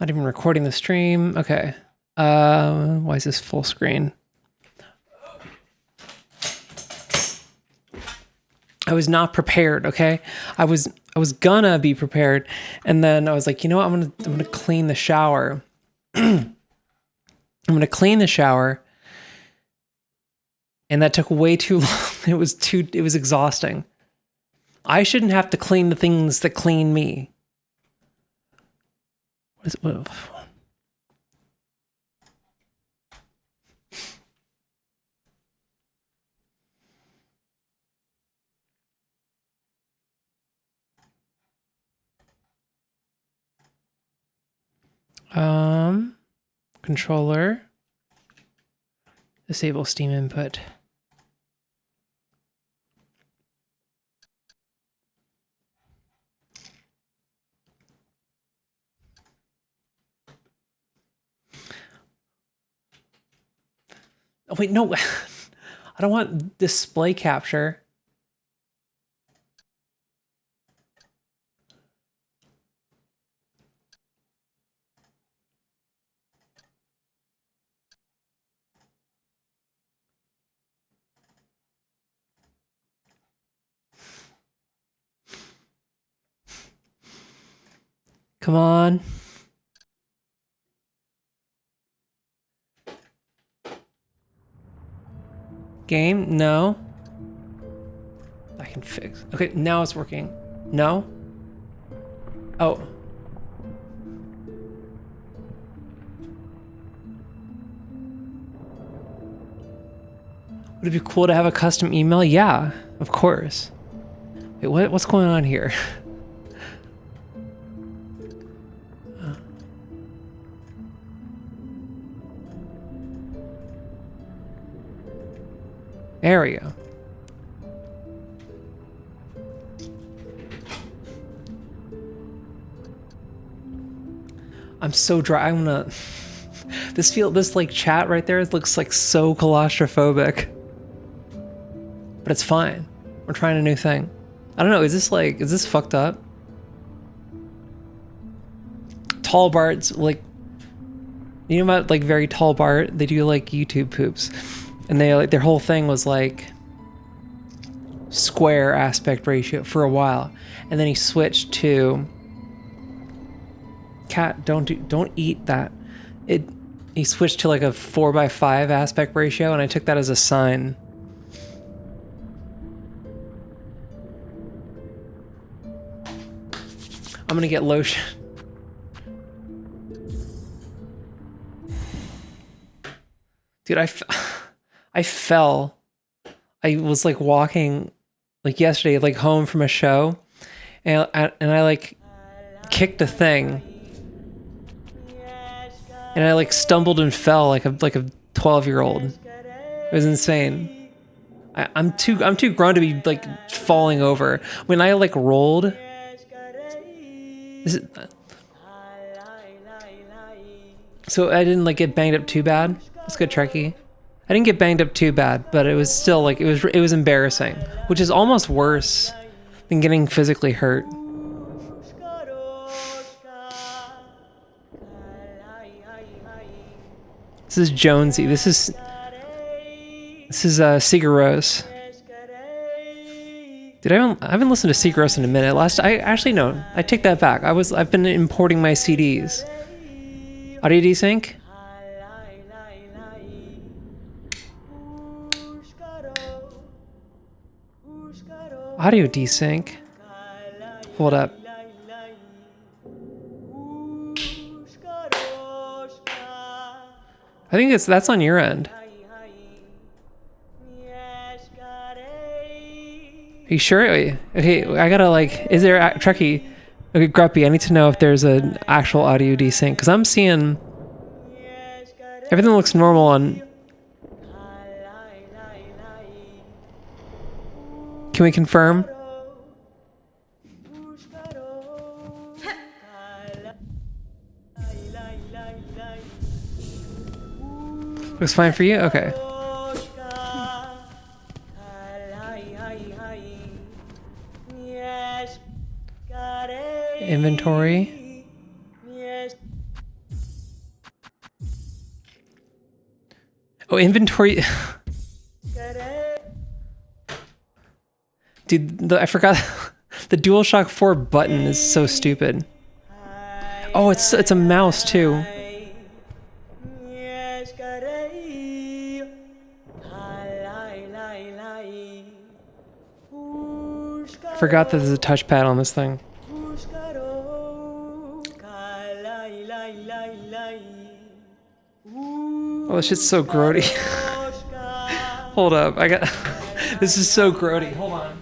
Not even recording the stream. Okay. Why is this full screen? I was not prepared, okay? I was gonna be prepared, and then I was like, you know what? I'm gonna clean the shower. I'm gonna clean the shower, and that took way too long. It was exhausting. I shouldn't have to clean the things that clean me. What? Controller. Disable Steam input. Oh, wait, no. I don't want display capture. Come on. Game? No. I can fix. Okay, now it's working. No? Oh. Would it be cool to have a custom email? Yeah, of course. Wait, what's going on here? There we go. I'm so dry. I'm gonna. This like chat right there looks like so claustrophobic. But it's fine. We're trying a new thing. I don't know. Is this fucked up? Tall Bart's like. You know about like very tall Bart? They do like YouTube poops. And they like their whole thing was like square aspect ratio for a while, and then he switched to cat. Don't eat that. He switched to like a 4:5 aspect ratio, and I took that as a sign. I'm gonna get lotion. Dude, I fell. I was like walking like yesterday, like home from a show, and I like kicked a thing, and I like stumbled and fell like a 12-year-old. It was insane. I'm too grown to be like falling over. When I like rolled, so I didn't like get banged up too bad. That's good, Trekkie. I didn't get banged up too bad, but it was still like it was embarrassing, which is almost worse than getting physically hurt. This is Jonesy. This is Sigur Rós. Dude, I haven't listened to Sigur Rós in a minute. I take that back. I've been importing my CDs. Audio desync? Audio desync? Hold up. I think that's on your end. Are you sure? Okay, I gotta like, is there, Trekkie, okay, Gruppy, I need to know if there's an actual audio desync, because I'm seeing, everything looks normal on, can we confirm? Looks fine for you? Okay. Inventory. Oh, inventory. Dude, I forgot. The DualShock 4 button is so stupid. Oh, it's a mouse too. I forgot that there's a touchpad on this thing. Oh, this shit's so grody. Hold up, I got... This is so grody. Hold on.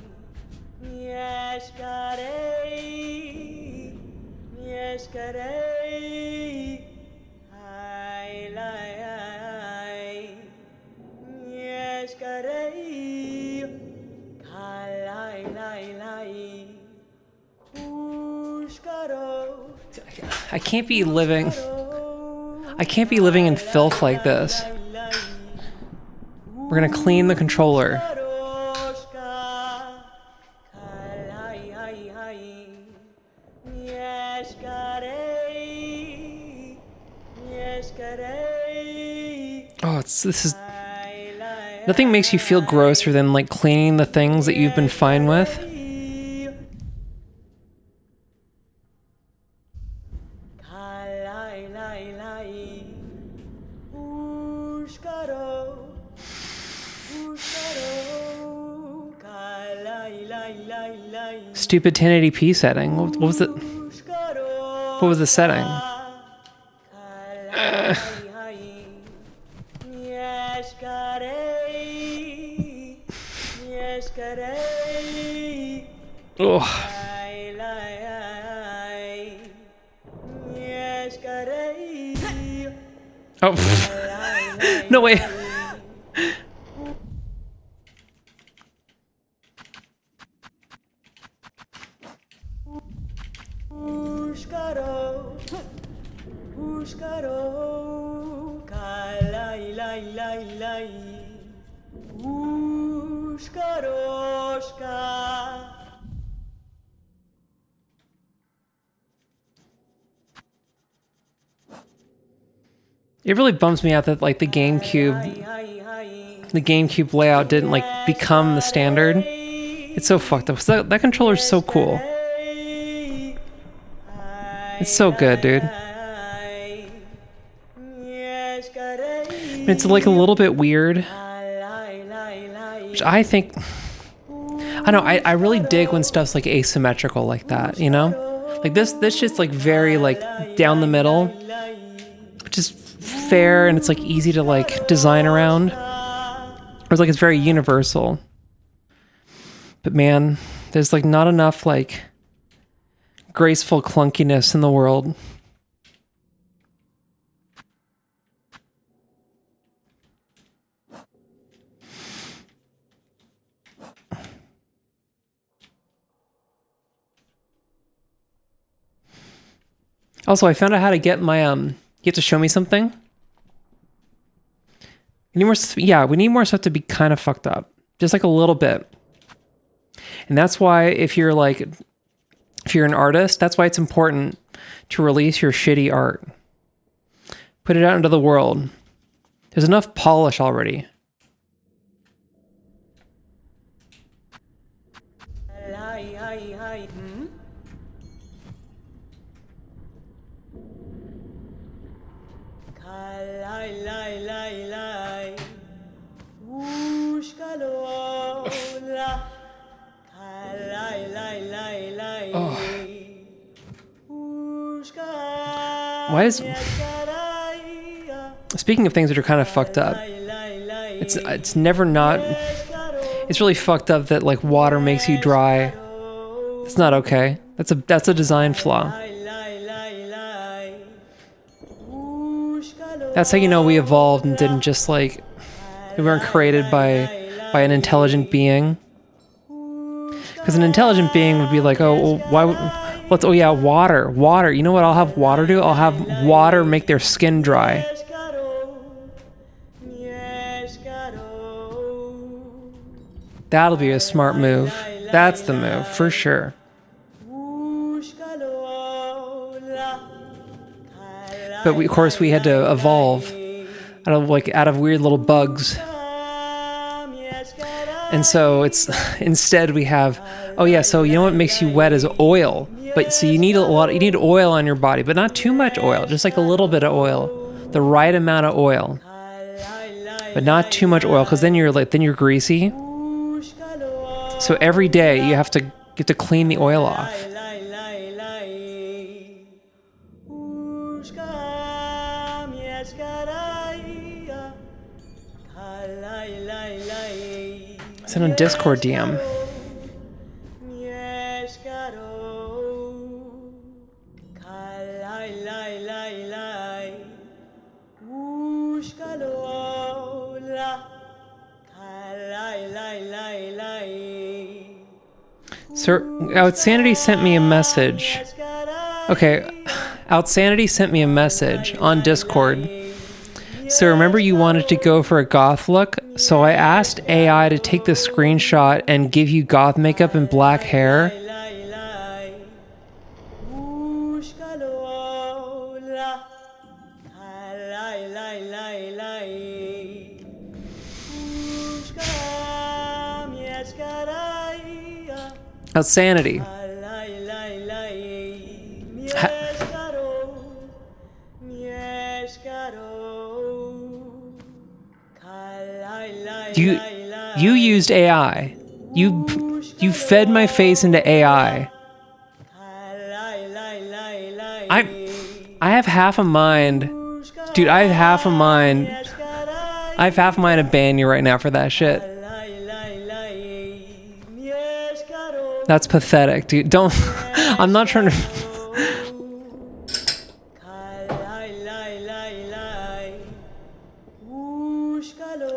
I can't be living in filth like this. We're gonna clean the controller. Oh, this is... Nothing makes you feel grosser than like cleaning the things that you've been fine with. Stupid 1080p setting. What was it? What was the setting? Oh. Oh. No way. It really bums me out that like the GameCube layout didn't like become the standard. It's so fucked up. That controller's so cool. It's so good, dude. It's like a little bit weird, which I think, I don't know, I really dig when stuff's like asymmetrical like that, you know? Like this shit's like very like down the middle, which is fair, and it's like easy to like design around. Or it's like it's very universal. But man, there's like not enough like graceful clunkiness in the world. Also, I found out how to get my you have to show me something. We need more, yeah, we need more stuff to be kind of fucked up. Just like a little bit. And that's why if you're an artist, that's why it's important to release your shitty art. Put it out into the world. There's enough polish already. Oh. Why is... Speaking of things that are kind of fucked up, it's never not... It's really fucked up that like water makes you dry. It's not okay. That's a design flaw. That's how you know we evolved and didn't just like... We weren't created by an intelligent being. Because an intelligent being would be like, oh, well, why would... Oh yeah, water. You know what I'll have water do? I'll have water make their skin dry. That'll be a smart move. That's the move, for sure. But of course we had to evolve out of weird little bugs. And so it's instead we have, oh yeah, so you know what makes you wet is oil. But so you need oil on your body, but not too much oil, just like a little bit of oil, the right amount of oil, but not too much oil, because then you're greasy. So every day you have to clean the oil off. Send on Discord DM. Sir, Outsanity sent me a message. Okay, Outsanity sent me a message on Discord. So remember you wanted to go for a goth look? So I asked AI to take the screenshot and give you goth makeup and black hair. Outsanity. You used AI. You fed my face into AI. I have half a mind. Dude, I have half a mind. I have half a mind to ban you right now for that shit. That's pathetic, dude. Don't. I'm not trying to.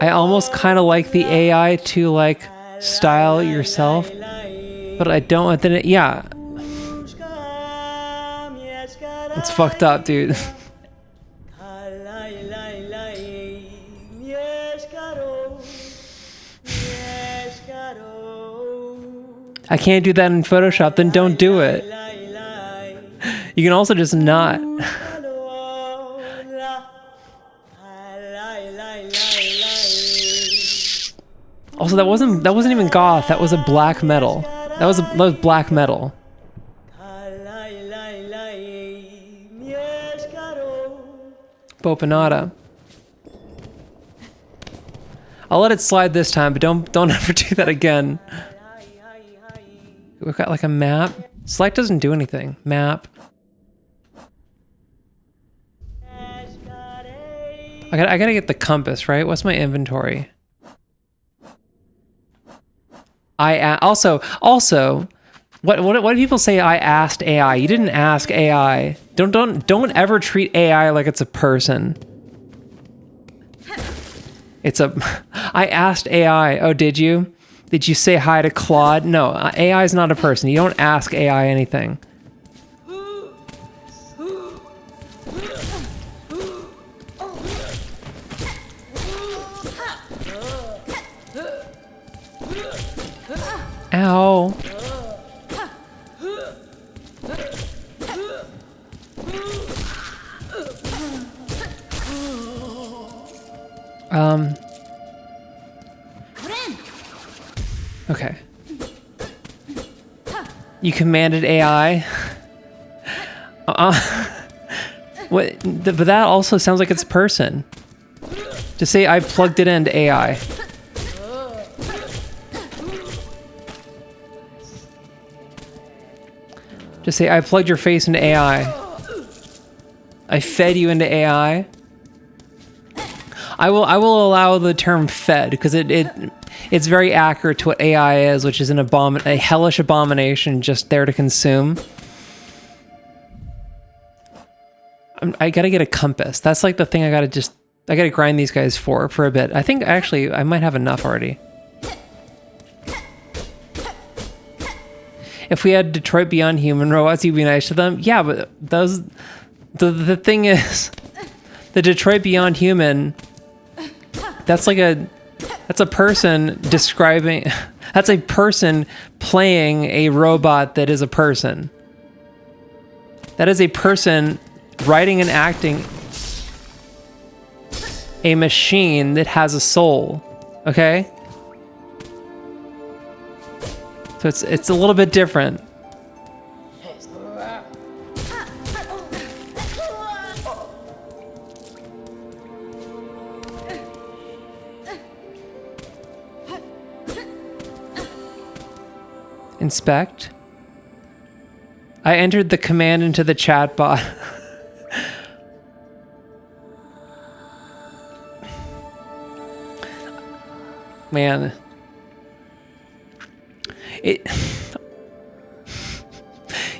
I almost kind of like the AI to like style yourself, but I don't. Then yeah, it's fucked up, dude. I can't do that in Photoshop, then don't do it. You can also just not. Also, that wasn't even goth. That was a black metal. That was black metal. Bopanada. I'll let it slide this time, but don't ever do that again. We've got like a map. Select doesn't do anything. Map. I gotta get the compass, right? What's my inventory? Also, what do people say? I asked AI. You didn't ask AI. Don't ever treat AI like it's a person. I asked AI. Oh, did you? Did you say hi to Claude? No, AI is not a person. You don't ask AI anything. Ow. Okay. You commanded AI. What? But that also sounds like it's a person. Just say I plugged it into AI. Just say I plugged your face into AI. I fed you into AI. I will allow the term fed because it's very accurate to what AI is, which is a hellish abomination just there to consume. I gotta get a compass. That's like the thing I gotta grind these guys for a bit. I think actually I might have enough already. If we had Detroit Beyond Human robots, you'd be nice to them. Yeah, but the thing is, the Detroit Beyond Human, that's a person describing, that's a person playing a robot that is a person. That is a person writing and acting a machine that has a soul. Okay? So it's a little bit different. Inspect. I entered the command into the chat bot. Man.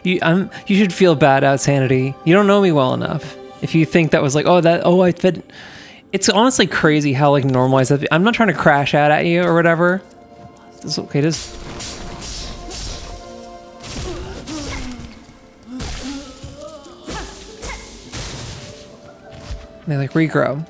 You should feel bad out, Sanity. You don't know me well enough. If you think that was like, I fed. It's honestly crazy how like normalized that. I'm not trying to crash out at you or whatever. It's okay, just. They like regrow.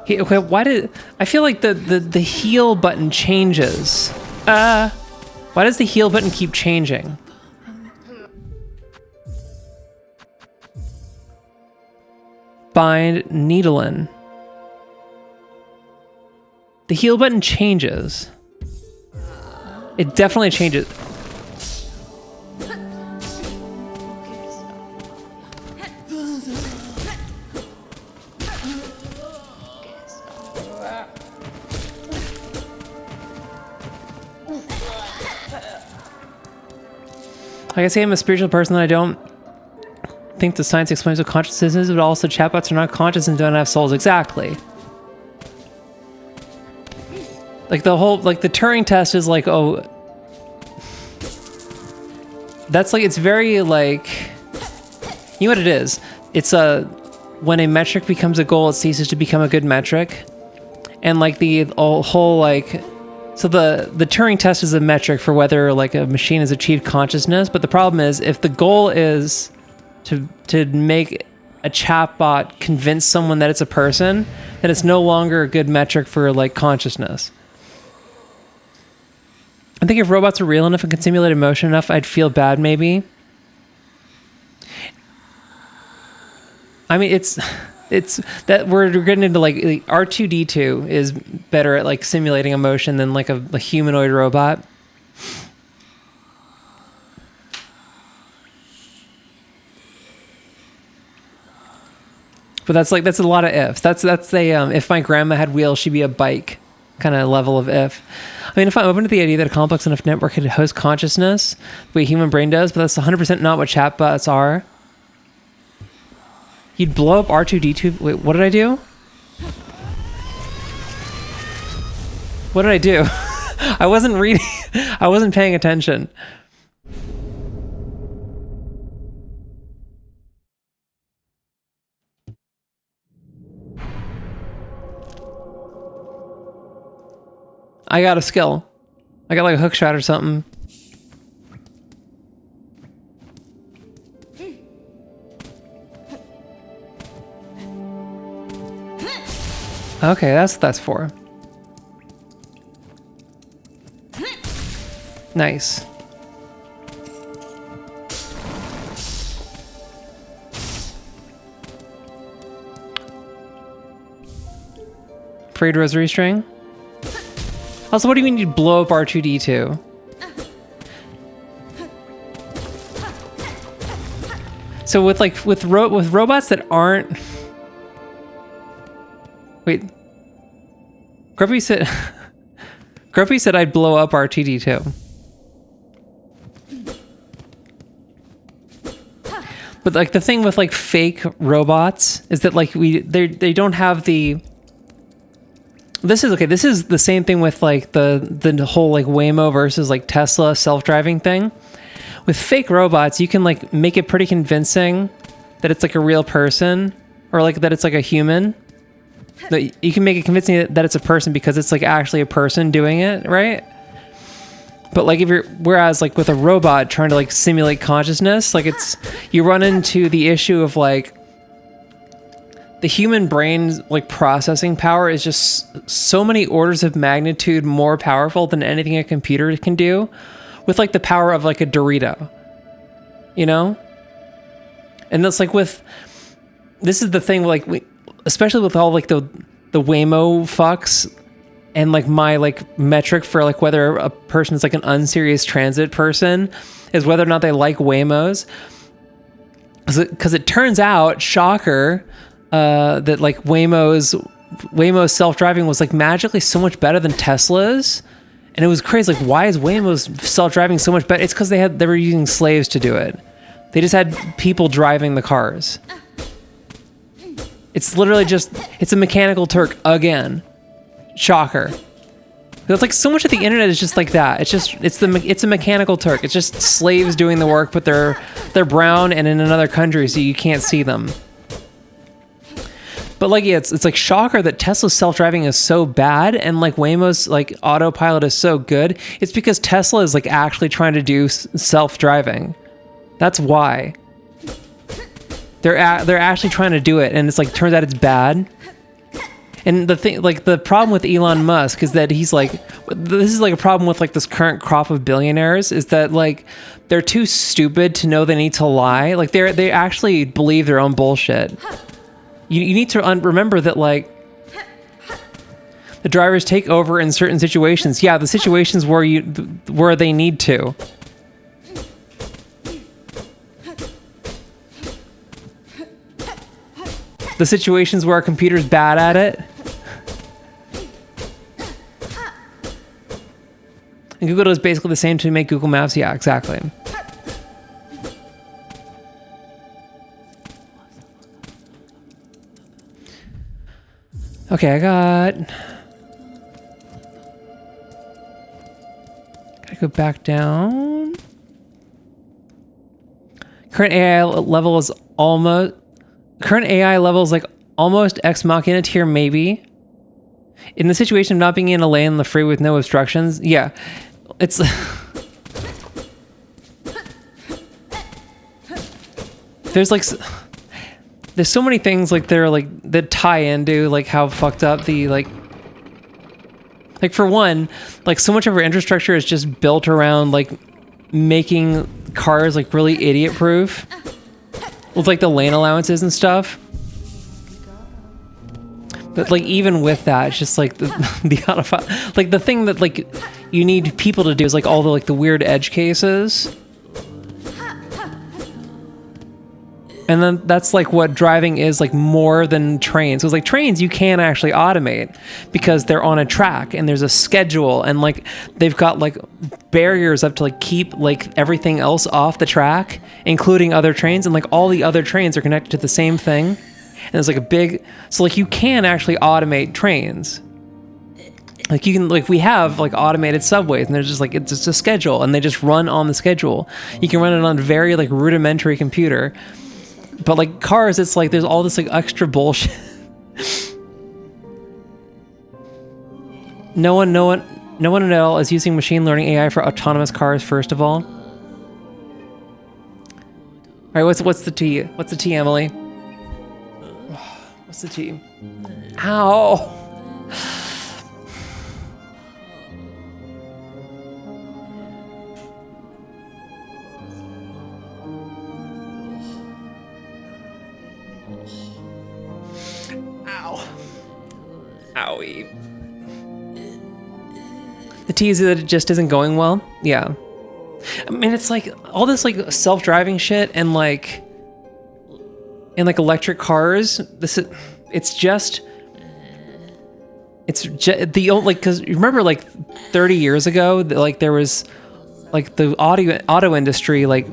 Okay, why did I feel like the heal button changes? Why does the heal button keep changing? Bind Needlin. The heal button changes. It definitely changes. Like I say, I'm a spiritual person that I don't think the science explains what consciousness is, but also chatbots are not conscious and don't have souls. Exactly. Like the whole, like the Turing test is like, oh, that's like, it's very like, you know what it is? It's when a metric becomes a goal, it ceases to become a good metric. And like the whole like, so the Turing test is a metric for whether like a machine has achieved consciousness. But the problem is if the goal is to make a chatbot convince someone that it's a person, then it's no longer a good metric for like consciousness. I think if robots were real enough and could simulate emotion enough, I'd feel bad maybe. I mean, it's that we're getting into like R2-D2 is better at like simulating emotion than like a humanoid robot. But that's a lot of ifs. That's a if my grandma had wheels, she'd be a bike kind of level of if. I mean, if I'm open to the idea that a complex enough network could host consciousness the way a human brain does, but that's 100% not what chatbots are. You'd blow up R2-D2. Wait, what did I do? What did I do? I wasn't reading. I wasn't paying attention. I got a skill. I got like a hook shot or something. Okay, that's 4. Nice. Frayed rosary string. Also, what do you mean you'd blow up R2-D2? So with robots that aren't. Wait. Grumpy said I'd blow up R2-D2. But like the thing with like fake robots is that like they don't have the. This is the same thing with like the whole like Waymo versus like Tesla self-driving thing. With fake robots, you can like make it pretty convincing that it's like a real person or like that it's like a human. That you can make it convincing that it's a person because it's like actually a person doing it, right? But like whereas like with a robot trying to like simulate consciousness, like you run into the issue of like the human brain's like processing power is just so many orders of magnitude more powerful than anything a computer can do, with like the power of like a Dorito, you know? And that's like this is the thing, like especially with all like the Waymo fucks, and like my like metric for like whether a person is like an unserious transit person is whether or not they like Waymos. Because it turns out, shocker, that like Waymo's self-driving was like magically so much better than Tesla's. And it was crazy. Like, why is Waymo's self-driving so much better? It's because they were using slaves to do it. They just had people driving the cars. It's literally it's a mechanical Turk again. Shocker. It's like so much of the internet is just like that. It's a mechanical Turk. It's just slaves doing the work, but they're brown and in another country, so you can't see them. But like, yeah, it's like shocker that Tesla's self-driving is so bad and like Waymo's like autopilot is so good. It's because Tesla is like actually trying to do self-driving. That's why. They're actually trying to do it, and it's like turns out it's bad. And the thing, like the problem with Elon Musk is that he's like, this is like a problem with like this current crop of billionaires, is that like they're too stupid to know they need to lie. Like they actually believe their own bullshit. You need to remember that like the drivers take over in certain situations. Yeah, the situations where they need to. The situations where our computer's bad at it. And Google does basically the same to make Google Maps. Yeah, exactly. Okay, gotta go back down. Current AI level is like almost Ex Machina tier, maybe. In the situation of not being in a lane on the freeway with no obstructions, yeah, it's... There's so many things like that tie into like how fucked up the like for one, like so much of our infrastructure is just built around like making cars like really idiot proof with like the lane allowances and stuff. But like even with that, it's just like like the thing that like you need people to do is like all the like the weird edge cases. And then that's like what driving is like more than trains. So it's like trains you can actually automate because they're on a track and there's a schedule and like they've got like barriers up to like keep like everything else off the track, including other trains, and like all the other trains are connected to the same thing. And there's like a big, so like you can actually automate trains. Like you can, like we have like automated subways and there's just like, it's just a schedule and they just run on the schedule. You can run it on a very like rudimentary computer. But like cars, it's like there's all this like extra bullshit. No one at all is using machine learning AI for autonomous cars. First of all, all right. What's the T? What's the T, Emily? What's the T? Ow! Owie. The T is that it just isn't going well. Yeah. I mean, it's like all this like self-driving shit and like electric cars. It's just the like, because you remember like 30 years ago, like there was like the auto industry like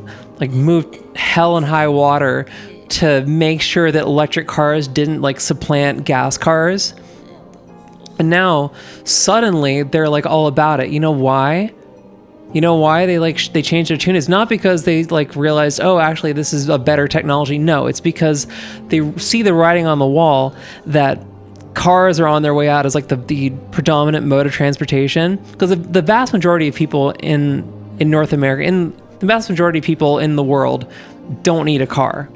moved hell and high water to make sure that electric cars didn't like supplant gas cars. And now suddenly they're like all about it. You know why? You know why they changed their tune? It's not because they like realized, oh, actually this is a better technology. No, it's because they see the writing on the wall that cars are on their way out as like the predominant mode of transportation. Because the vast majority of people in North America, the vast majority of people in the world don't need a car.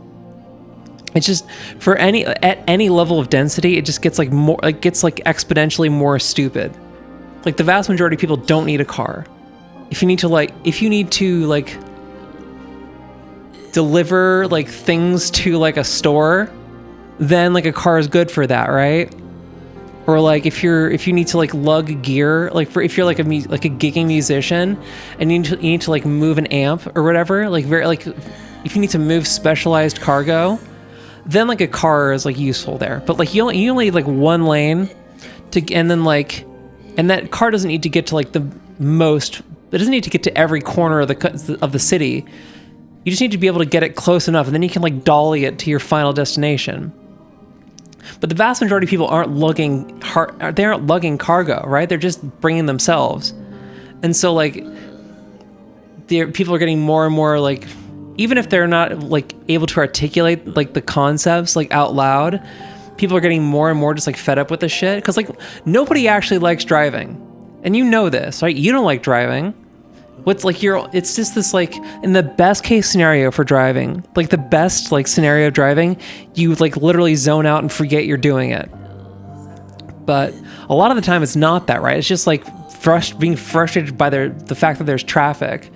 It's just for at any level of density, it just gets like more, it gets like exponentially more stupid. Like the vast majority of people don't need a car. If you need to like deliver like things to like a store, then like a car is good for that, right? Or like if you need to like lug gear, like if you're like a gigging musician and you need to like move an amp or whatever, like if you need to move specialized cargo, then like a car is like useful there. But like you only need like one lane and that car doesn't need to get to like it doesn't need to get to every corner of the city. You just need to be able to get it close enough, and then you can like dolly it to your final destination. But the vast majority of people aren't lugging cargo, right? They're just bringing themselves. And so like people are getting more and more like, even if they're not like able to articulate like the concepts like out loud, people are getting more and more just like fed up with this shit. Because like nobody actually likes driving, and you know this, right? You don't like driving. It's just this like, in the best case scenario for driving, like the best like scenario of driving, you like literally zone out and forget you're doing it. But a lot of the time it's not that, right? It's just like being frustrated by the fact that there's traffic.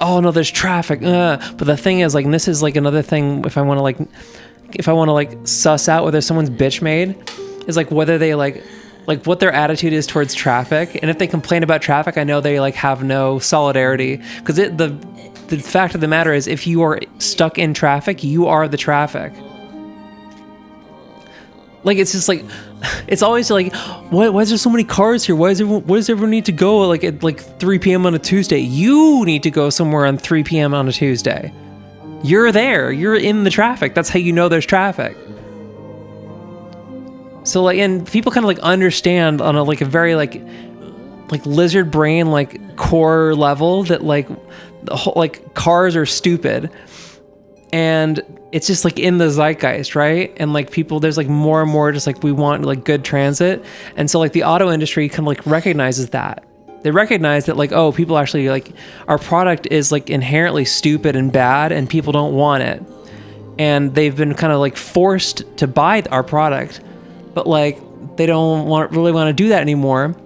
Oh no, there's traffic. But the thing is, like, and this is like another thing, if I want to like suss out whether someone's bitch made, is like whether they like what their attitude is towards traffic. And if they complain about traffic, I know they like have no solidarity, because the fact of the matter is, if you are stuck in traffic, you are the traffic. Like, it's just like, it's always like, why is there so many cars here? Why does everyone need to go like at like 3 p.m. on a Tuesday? You need to go somewhere on 3 p.m. on a Tuesday. You're there. You're in the traffic. That's how you know there's traffic. So like, and people kind of like understand on a like a very like lizard brain like core level that like the whole, like cars are stupid, and it's just like in the zeitgeist, right? And like people, there's like more and more just like, we want like good transit. And so like the auto industry kind of like recognizes that. They recognize that like, oh, people actually like, our product is like inherently stupid and bad, and people don't want it. And they've been kind of like forced to buy our product, but like they don't really want to do that anymore.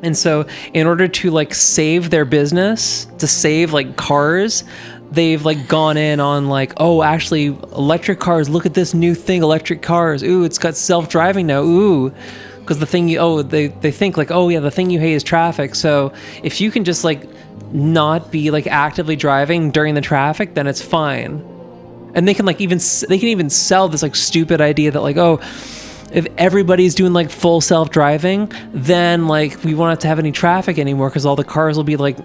And so in order to like save their business, to save like cars, they've like gone in on like, oh, actually electric cars, look at this new thing, electric cars. Ooh, it's got self-driving now. Ooh, because the thing they think like, oh yeah, the thing you hate is traffic. So if you can just like not be like actively driving during the traffic, then it's fine. And they can even sell this like stupid idea that like, oh, if everybody's doing like full self-driving, then like we won't have to have any traffic anymore, because all the cars will be like,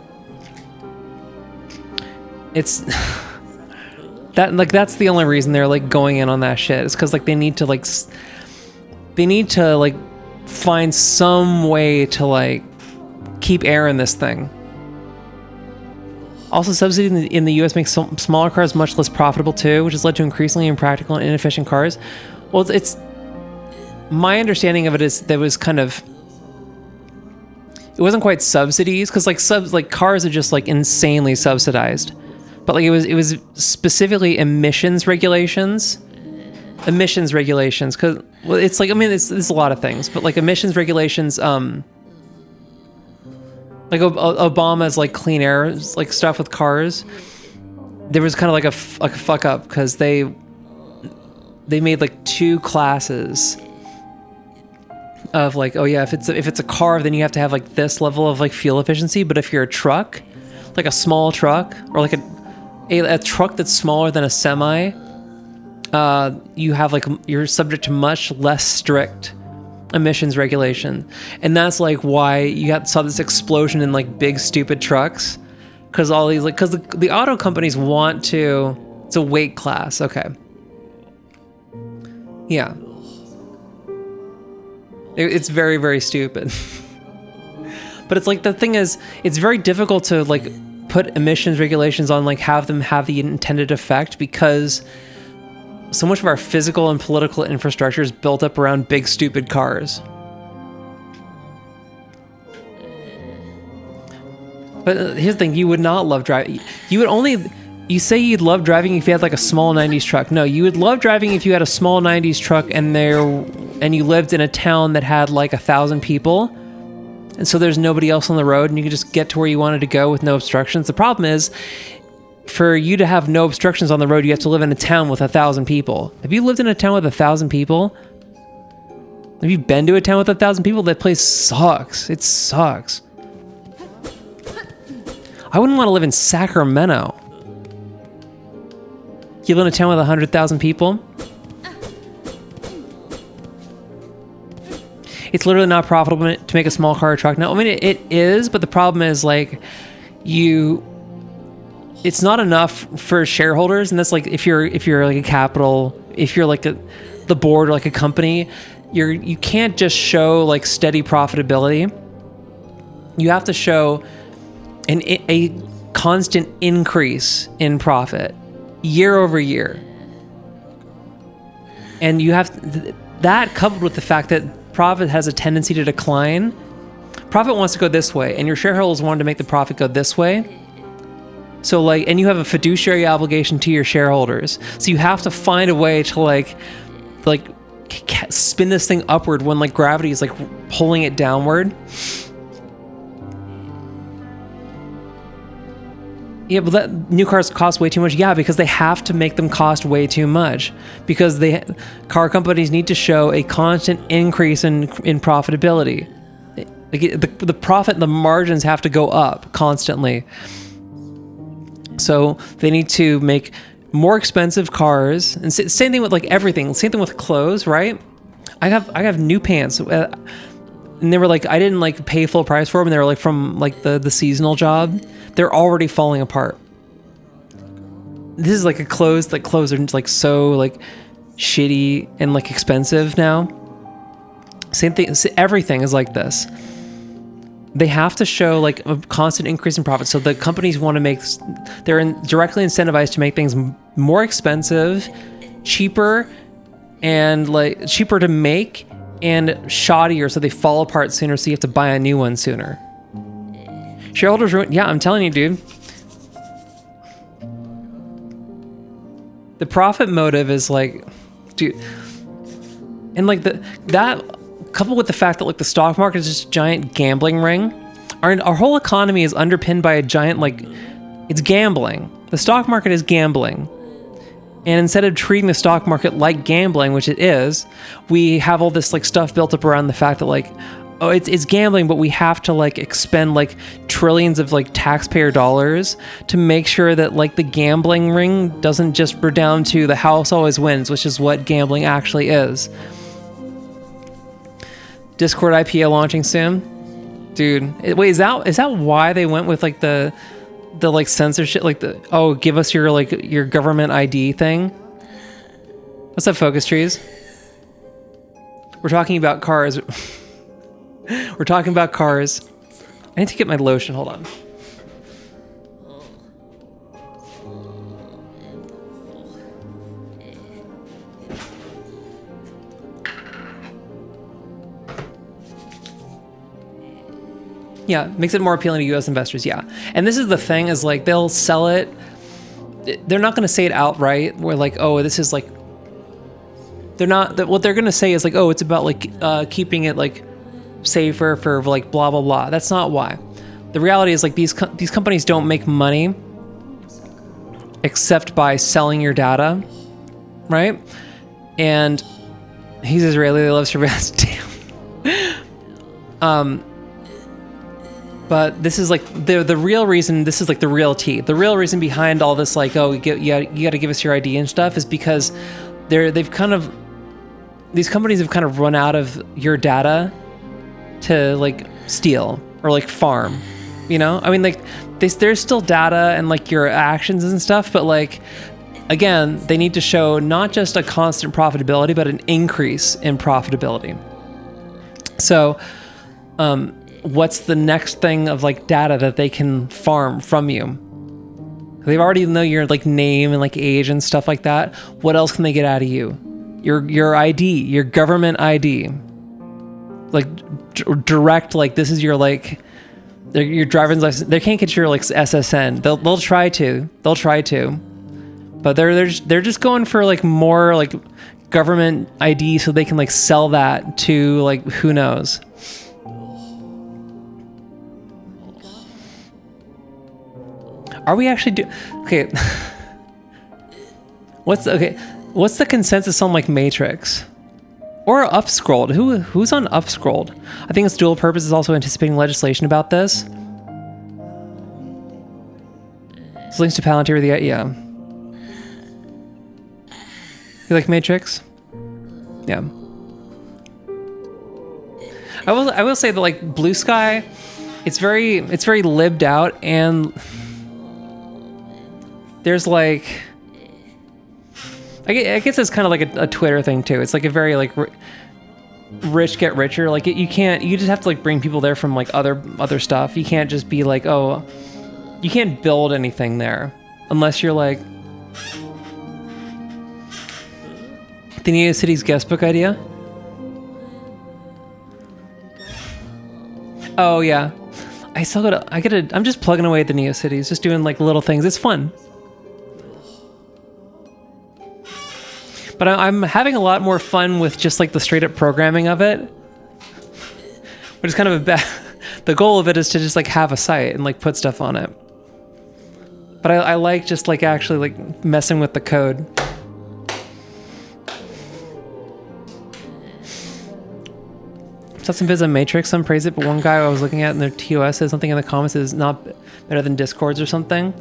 it's that like, that's the only reason they're like going in on that shit, is because like they need to find some way to like keep air in this thing. Also, subsidy in the US makes smaller cars much less profitable too, which has led to increasingly impractical and inefficient cars. Well, it's my understanding of it is there was kind of, it wasn't quite subsidies, because like cars are just like insanely subsidized, but like it was specifically emissions regulations, because, well, it's like, I mean, it's a lot of things, but like emissions regulations, like Obama's like clean air like stuff with cars, there was kind of like a fuck up, because they made like two classes of like, oh yeah, if it's a car, then you have to have like this level of like fuel efficiency. But if you're a truck, like a small truck, or like a truck that's smaller than a semi, you have like, you're subject to much less strict emissions regulation. And that's like why you saw this explosion in like big stupid trucks, because all these like, because the auto companies want to, it's a weight class. Okay, yeah, it's very, very stupid. But it's like, the thing is, it's very difficult to like put emissions regulations on, like have them have the intended effect, because so much of our physical and political infrastructure is built up around big stupid cars. But here's the thing, you would not love driving. You would only, you say you'd love driving if you had like a small 90s truck. No, you would love driving if you had a small 90s truck and you lived in a town that had like 1,000 people. And so there's nobody else on the road and you could just get to where you wanted to go with no obstructions. The problem is, for you to have no obstructions on the road, you have to live in a town with 1,000 people. Have you lived in a town with 1,000 people? Have you been to a town with 1,000 people? That place sucks. It sucks. I wouldn't want to live in Sacramento. You live in a town with 100,000 people? It's literally not profitable to make a small car or truck. Now, I mean, it is, but the problem is like it's not enough for shareholders. And that's like, if you're like a capital, if you're like the board or like a company, you can't just show like steady profitability. You have to show a constant increase in profit year over year. And you have that coupled with the fact that profit has a tendency to decline. Profit wants to go this way, and your shareholders want to make the profit go this way. So like, and you have a fiduciary obligation to your shareholders. So you have to find a way to like spin this thing upward when like gravity is like pulling it downward. Yeah, but that new cars cost way too much. Yeah, because they have to make them cost way too much, because car companies need to show a constant increase in profitability. Like the profit and the margins have to go up constantly. So they need to make more expensive cars, and same thing with like everything. Same thing with clothes, right? I have new pants, and they were like, I didn't like pay full price for them. And they were like from like the seasonal job. They're already falling apart. This is like clothes are like so like shitty and like expensive now. Same thing. Everything is like this. They have to show like a constant increase in profit. So the companies want to make, directly incentivized to make things more expensive, cheaper, and like cheaper to make and shoddier, so they fall apart sooner, so you have to buy a new one sooner. Shareholders ruin. Yeah, I'm telling you, dude. The profit motive is like, dude, and like that coupled with the fact that like the stock market is just a giant gambling ring. Our whole economy is underpinned by a giant, like, it's gambling. The stock market is gambling. And instead of treating the stock market like gambling, which it is, we have all this like stuff built up around the fact that like, oh, it's gambling, but we have to like expend like trillions of like taxpayer dollars to make sure that like the gambling ring doesn't just redound to the house always wins, which is what gambling actually is. Discord IPO launching soon, dude. Wait, is that why they went with like the like censorship, like give us your like your government ID thing? What's up, Focus Trees? We're talking about cars. We're talking about cars. I need to get my lotion. Hold on. Yeah, makes it more appealing to U.S. investors, yeah. And this is the thing, is like they'll sell it. They're not going to say it outright. Where like, oh, this is like. They're not. What they're going to say is like, oh, it's about like keeping it like safer for like blah blah blah. That's not why. The reality is like these companies don't make money except by selling your data, right? And he's Israeli. They love surveillance. Damn. But this is like the real reason. This is like the real tea. The real reason behind all this, like, oh, you got to give us your ID and stuff, is because these companies have kind of run out of your data to like steal or like farm. You know, I mean, like there's still data and like your actions and stuff, but like again, they need to show not just a constant profitability, but an increase in profitability. So, what's the next thing of like data that they can farm from you? They already know your like name and like age and stuff like that. What else can they get out of you? Your ID, your government ID, like direct, like this is your like your driver's license. They can't get your like SSN. They'll try to. They'll try to, but they're just going for like more like government ID so they can like sell that to like who knows. Are we actually okay? What's the consensus on like Matrix or Upscrolled? Who's on Upscrolled? I think it's dual purpose is also anticipating legislation about this. This links to Palantir. Yeah. You like Matrix? Yeah. I will say that like Blue Sky, it's very libbed out, and there's like I guess it's kind of like a Twitter thing too. It's like a very like rich get richer. Like you just have to like bring people there from like other stuff. You can't just be like, oh, you can't build anything there unless you're like the NeoCities guestbook idea. Oh yeah, I'm just plugging away at the NeoCities, just doing like little things. It's fun. But I'm having a lot more fun with just like the straight up programming of it, which is kind of the goal of it is to just like have a site and like put stuff on it. But I like just like actually like messing with the code. Saw some vids on Matrix, some praise it, but one guy I was looking at in their TOS said something in the comments is not better than Discords or something.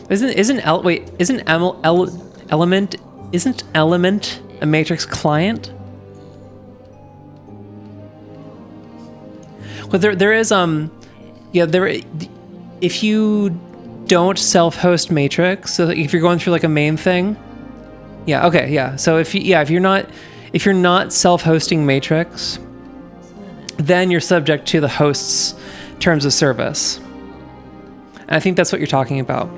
Isn't Element a Matrix client? Well, there is if you don't self-host Matrix, so if you're going through like a main thing, yeah, okay, yeah. So if you're not self-hosting Matrix, then you're subject to the host's terms of service. And I think that's what you're talking about.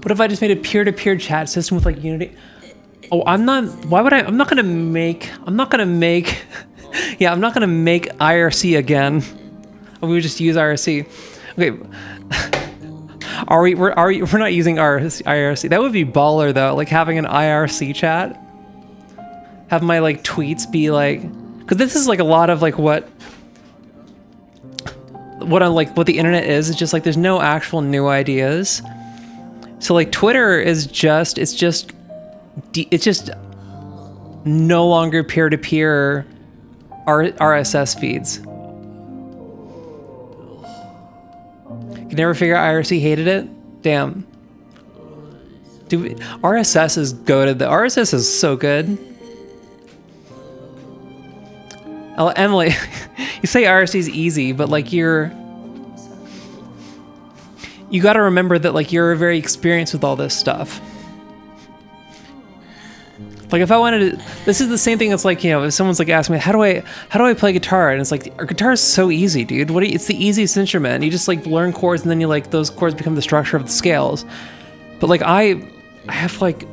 What if I just made a peer-to-peer chat system with like Unity? Oh, I'm not gonna make IRC again. We would just use IRC. Okay. We're not using IRC. That would be baller though, like having an IRC chat. Have my like tweets be like, because this is like a lot of like what the internet is. It's just like there's no actual new ideas. So like Twitter is just no longer peer-to-peer RSS feeds. You never figure out IRC hated it? Damn. Dude, RSS is goated. The RSS is so good. Oh, Emily, you say RSC is easy, but like you got to remember that like you're very experienced with all this stuff. Like if I wanted to, this is the same thing. It's like, you know, if someone's like asking me, how do I play guitar? And it's like, our guitar is so easy, dude. It's the easiest instrument. You just like learn chords and then you like, those chords become the structure of the scales. But like I have like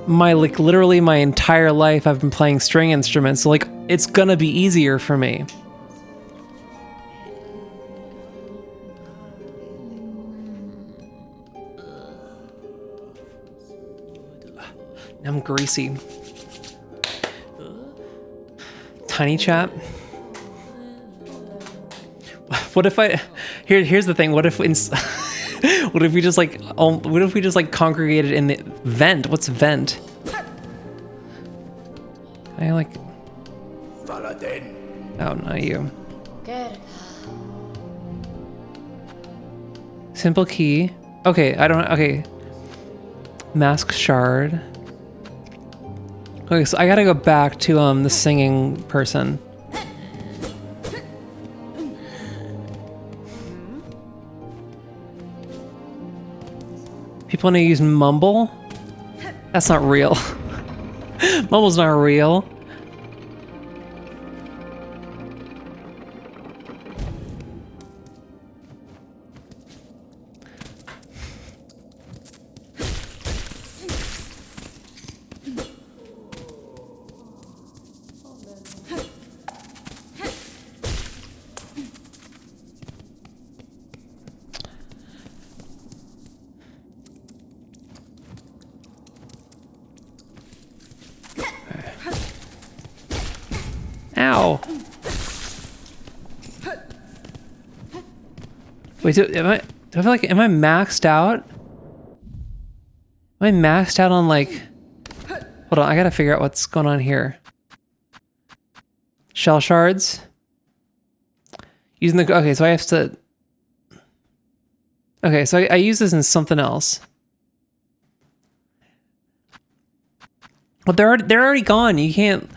literally my entire life I've been playing string instruments. So like it's gonna be easier for me. I'm greasy. Tiny chat. What if here's the thing. What if we just like congregated in the vent? What's vent? I like. Oh, not you. Simple key. Okay, okay. Mask shard. Okay, so I gotta go back to the singing person. People want to use Mumble? That's not real. Mumble's not real. Ow. Wait, do I feel like, am I maxed out? Am I maxed out on like, hold on, I gotta figure out what's going on here. Shell shards. Using the, okay, so I have to, okay, so I use this in something else. Well, they're already gone. You can't,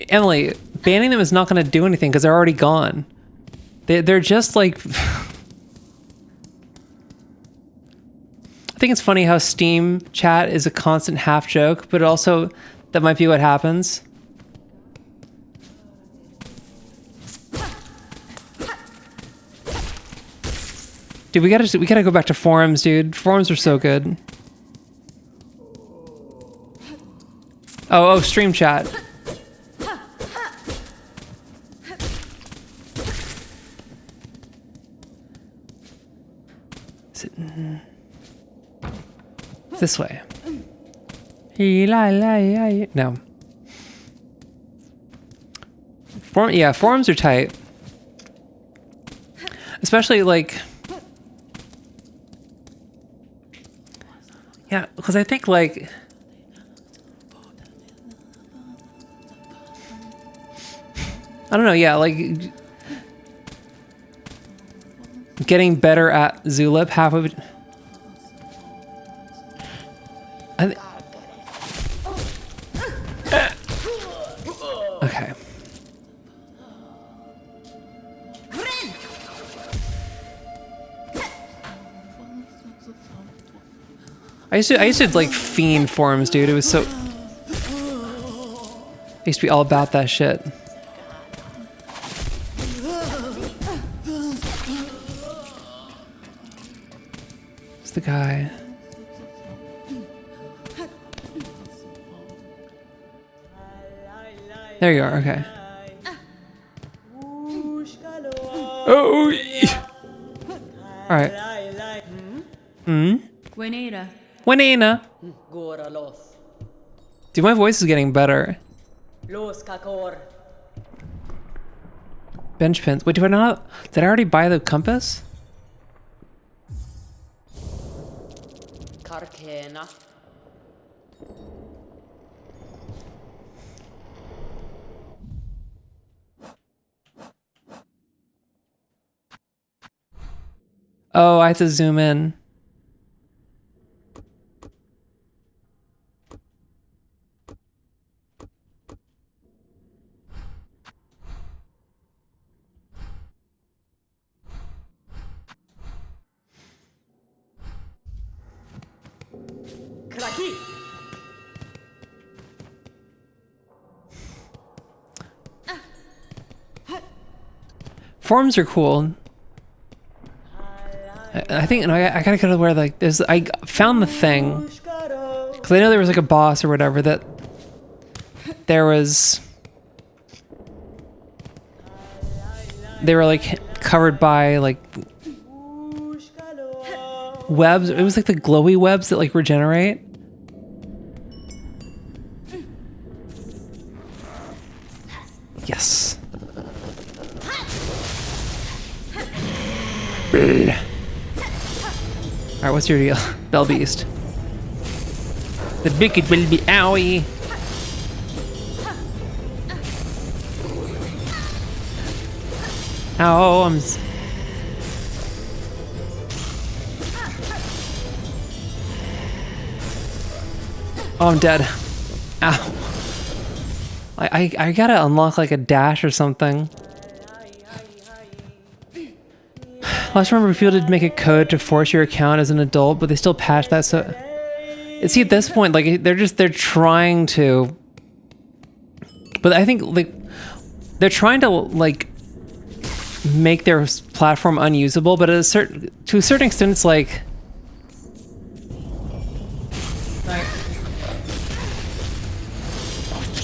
Emily, banning them is not going to do anything because they're already gone. They're just like, I think it's funny how Steam chat is a constant half joke, but also that might be what happens. Dude, we gotta go back to forums, dude. Forums are so good. Oh, stream chat. Is it this way? No. Yeah, forums are tight. Especially like, yeah, because I think like, I don't know, yeah, like getting better at Zulip half of it. Okay. I used to like fiend forums, dude. It was so, I used to be all about that shit. It's the guy. There you are, okay. Oh! Alright. Juanita. Dude, my voice is getting better. Bench pins. Wait, did I already buy the compass? Oh, I have to zoom in. Forums are cool. I think I gotta go to where like there's. I found the thing because I know there was like a boss or whatever that there was. They were like covered by like webs. It was like the glowy webs that like regenerate. Yes. Alright, what's your deal? Bell Beast. The bigot will be owie. Ow, I'm dead. Ow. I gotta unlock like a dash or something. Last remember people did make a code to force your account as an adult, but they still patched that. So see, at this point, like they're trying to, but I think like they're trying to like make their platform unusable, but to a certain extent, it's like.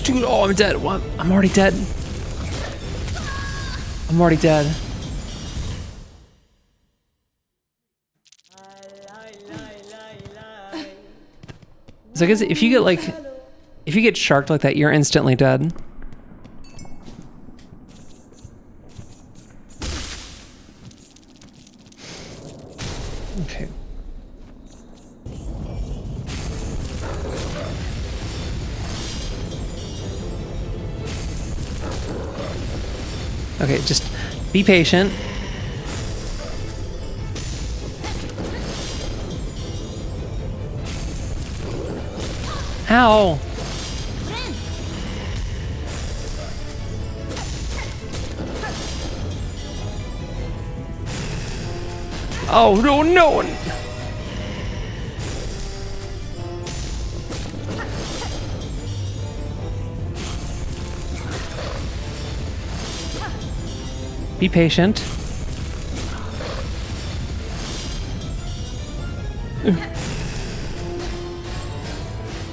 Dude, oh, I'm dead. What? I'm already dead. I'm already dead. So I guess if you get sharked like that, you're instantly dead. Okay. Okay, just be patient. Ow! Oh, no, no! Be patient.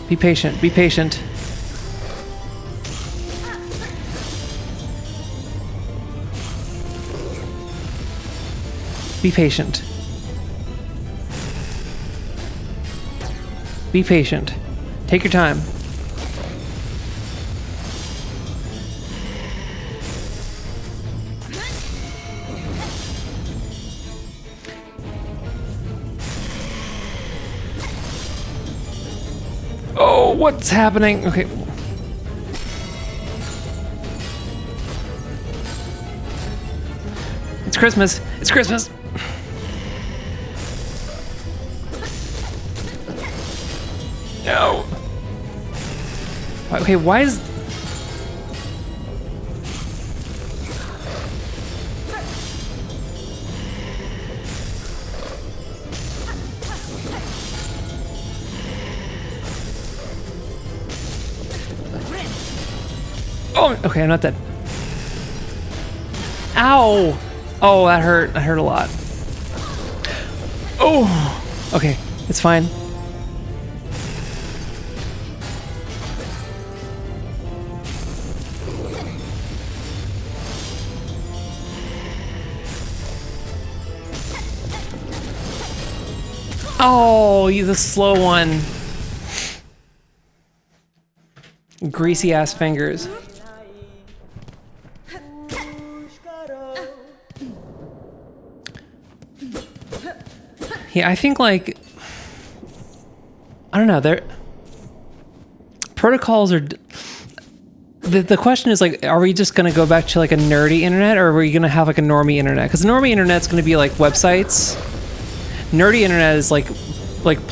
Be patient, be patient. Be patient. Be patient. Take your time. Oh, what's happening? Okay. It's Christmas. It's Christmas. No. Okay, why is... Oh, okay, I'm not dead. Ow! Oh, that hurt. That hurt a lot. Oh! Okay, it's fine. Oh, you the slow one. Greasy ass fingers. Yeah, I think like, I don't know, protocols are, the question is like, are we just gonna go back to like a nerdy internet, or are we gonna have like a normie internet? Because the normie internet's gonna be like websites. Nerdy internet is like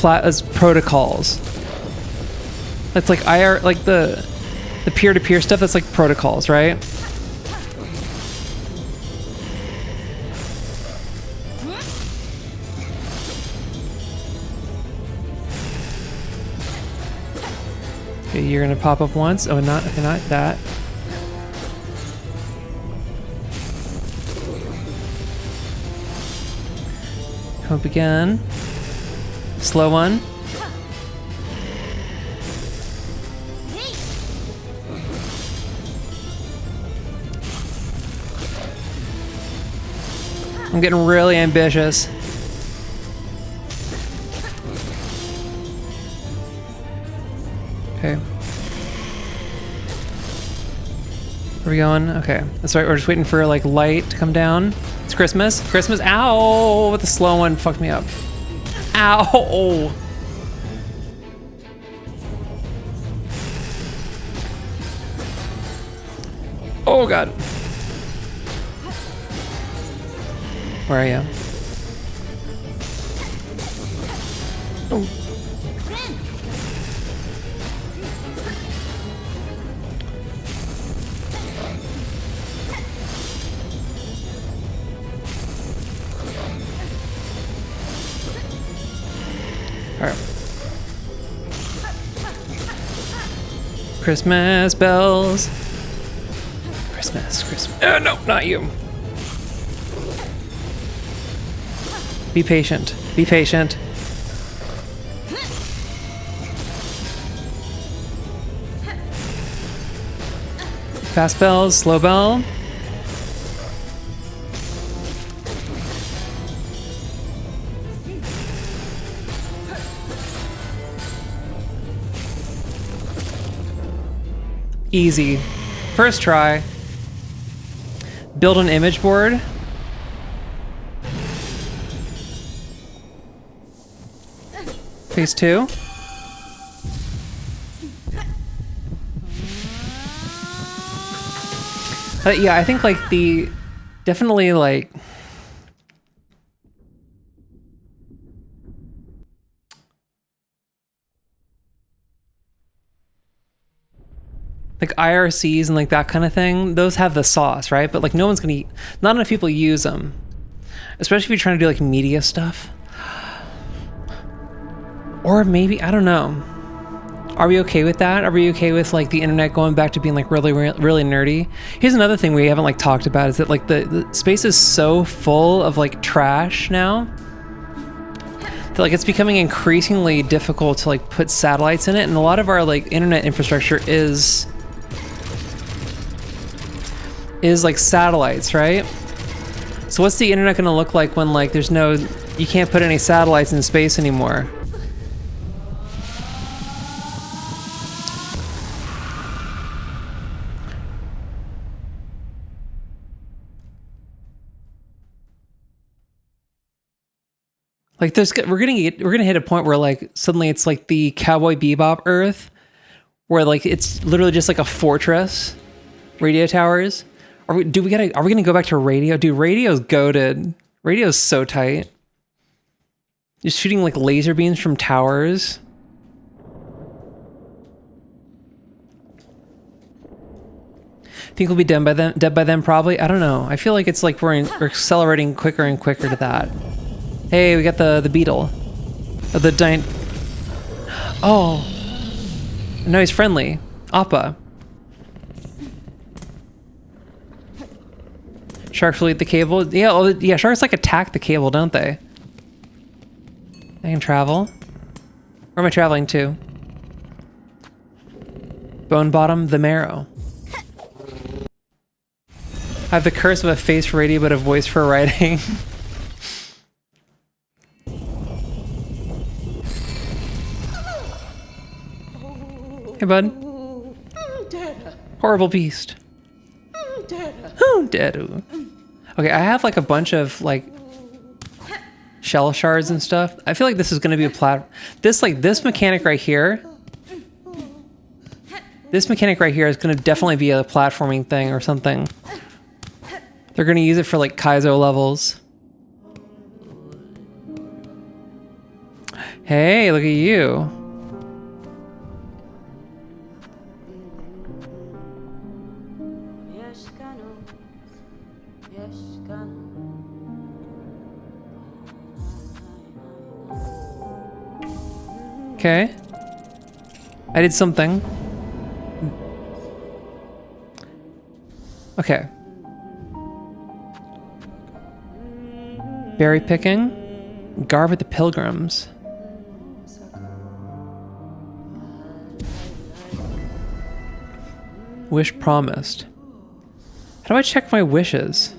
as protocols. That's like like the peer-to-peer stuff, that's like protocols, right? Okay, you're gonna pop up once. Oh, not that. Come up again. Slow one. I'm getting really ambitious. Okay. Where are we going? Okay. That's right, we're just waiting for like light to come down. It's Christmas. Christmas. Ow! But the slow one fucked me up. Ow! Oh god. Where are you? Oh. All right. Christmas bells. Christmas. No, not you. Be patient. Be patient. Fast bells, slow bell. Easy. First try. Build an image board. Phase 2. Yeah, I think like definitely like IRCs and like that kind of thing, those have the sauce, right? But like not enough people use them, especially if you're trying to do like media stuff. Or maybe, I don't know. Are we okay with that? Are we okay with like the internet going back to being like really nerdy? Here's another thing we haven't like talked about is that like the space is so full of like trash now that like it's becoming increasingly difficult to like put satellites in it, and a lot of our like internet infrastructure is like satellites, right? So what's the internet gonna look like when like you can't put any satellites in space anymore? Like we're gonna hit a point where like suddenly it's like the Cowboy Bebop Earth, where like it's literally just like a fortress, radio towers. Are we gonna go back to radio? Dude, radio's goated. Radio's so tight. Just shooting like laser beams from towers. Think we'll be dead by then probably. I don't know. I feel like it's like we're accelerating quicker and quicker to that. Hey, we got the beetle. Oh. No, he's friendly. Appa. Sharks will eat the cable. Yeah, sharks like attack the cable, don't they? I can travel. Where am I traveling to? Bone bottom, the marrow. I have the curse of a face for radio, but a voice for writing. Hey, bud. Horrible beast. Dead. Okay, I have like a bunch of like shell shards and stuff. I feel like this is going to be a this mechanic right here. This mechanic right here is going to definitely be a platforming thing or something. They're going to use it for like Kaizo levels. Hey, look at you. Okay. I did something. Okay. Berry picking. Garb at the Pilgrims. Wish promised. How do I check my wishes?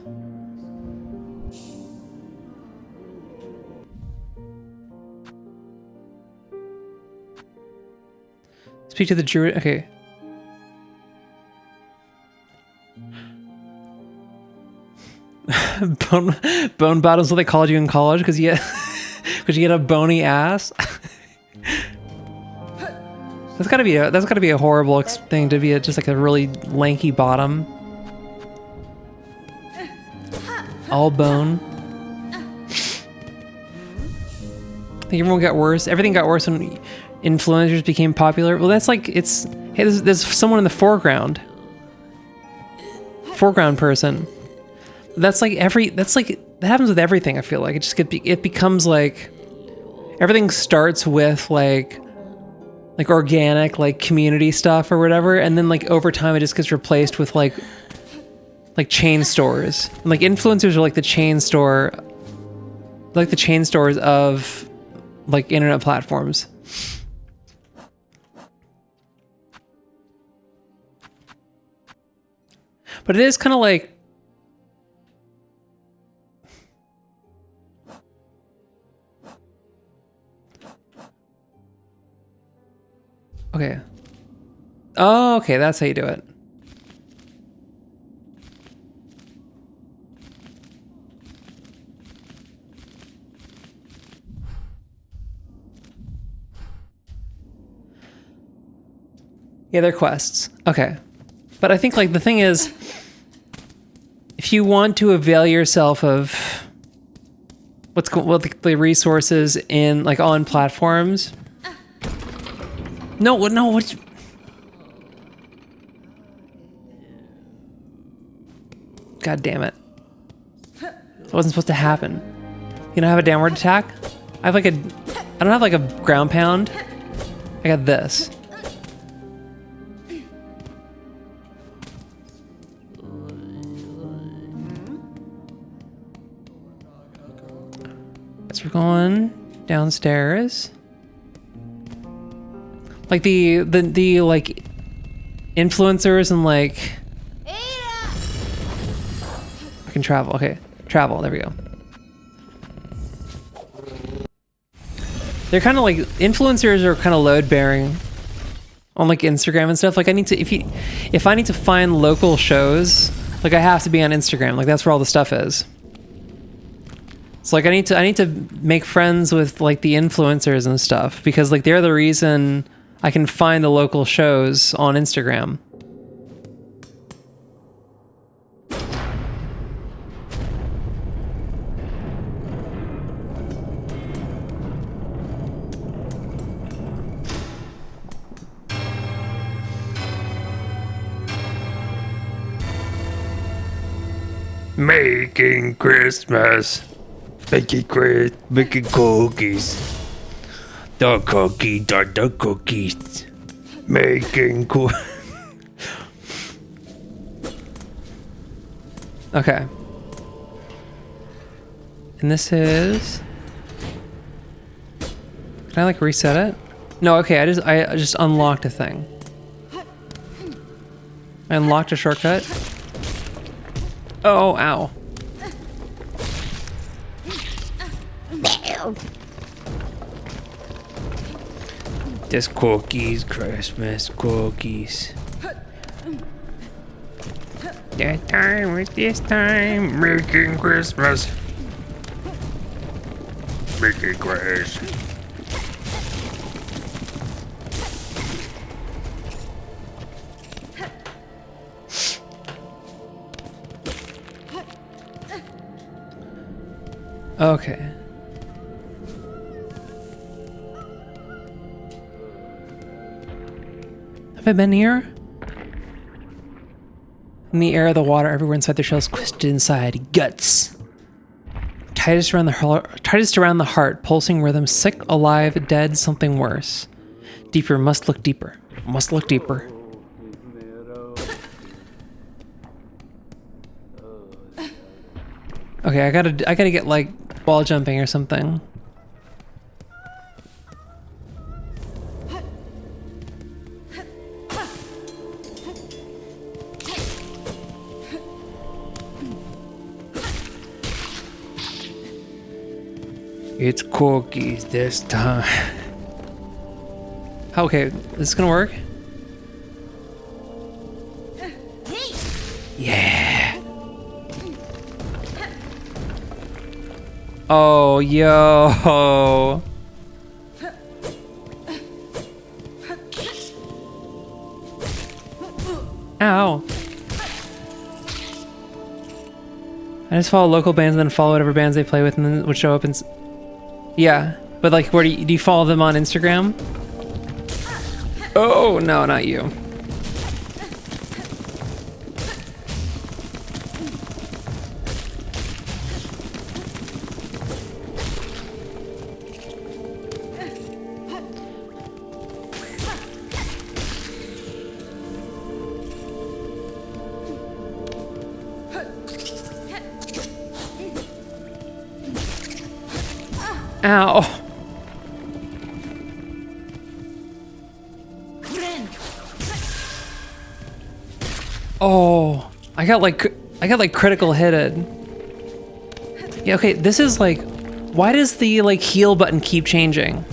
Speak to the druid. Okay. Bone bottom's what they called you in college because you had a bony ass. That's gotta be a horrible thing to be just like a really lanky bottom. All bone. I think everyone got worse. Everything got worse when influencers became popular. Well, that's like hey, there's someone in the foreground person. That happens with everything. I feel like it becomes like everything starts with like organic, like community stuff or whatever, and then like over time it just gets replaced with like chain stores. And, like influencers are like the chain store, like the chain stores of like internet platforms. But it is kind of like, okay. Oh, okay, that's how you do it. Yeah, they're quests. Okay. But I think like the thing is, if you want to avail yourself of what the resources in like on platforms. No, what? God damn it. It wasn't supposed to happen. You don't have a downward attack? I don't have like a ground pound. I got this. So we're going downstairs. Like the like influencers and like I can travel. Okay, travel. There we go. They're kind of like influencers are kind of load bearing on like Instagram and stuff. Like I need to if I need to find local shows, like I have to be on Instagram. Like that's where all the stuff is. So like I need to make friends with like the influencers and stuff because like they're the reason I can find the local shows on Instagram. Making Christmas. Making cookies. The cookies. Making Okay. And this is... Can I like reset it? No, okay, I just unlocked a thing. I unlocked a shortcut. Oh, ow. This cookies, Christmas cookies. That time with this time, making Christmas. Making Christmas. Okay. Have I been here? In the air, the water everywhere inside the shell's twisted inside. Guts. Tightest around the heart, pulsing rhythm, sick, alive, dead, something worse. Deeper, must look deeper. Must look deeper. Okay, I gotta get like wall jumping or something. It's cookies this time. Okay, this is gonna work? Yeah. Oh, yo. Ow. I just follow local bands and then follow whatever bands they play with and then would show up and... Yeah, but like, where do you follow them on Instagram? Oh, no, not you. Ow. Oh, I got like critical hitted. Yeah, okay, this is like, why does the like heal button keep changing?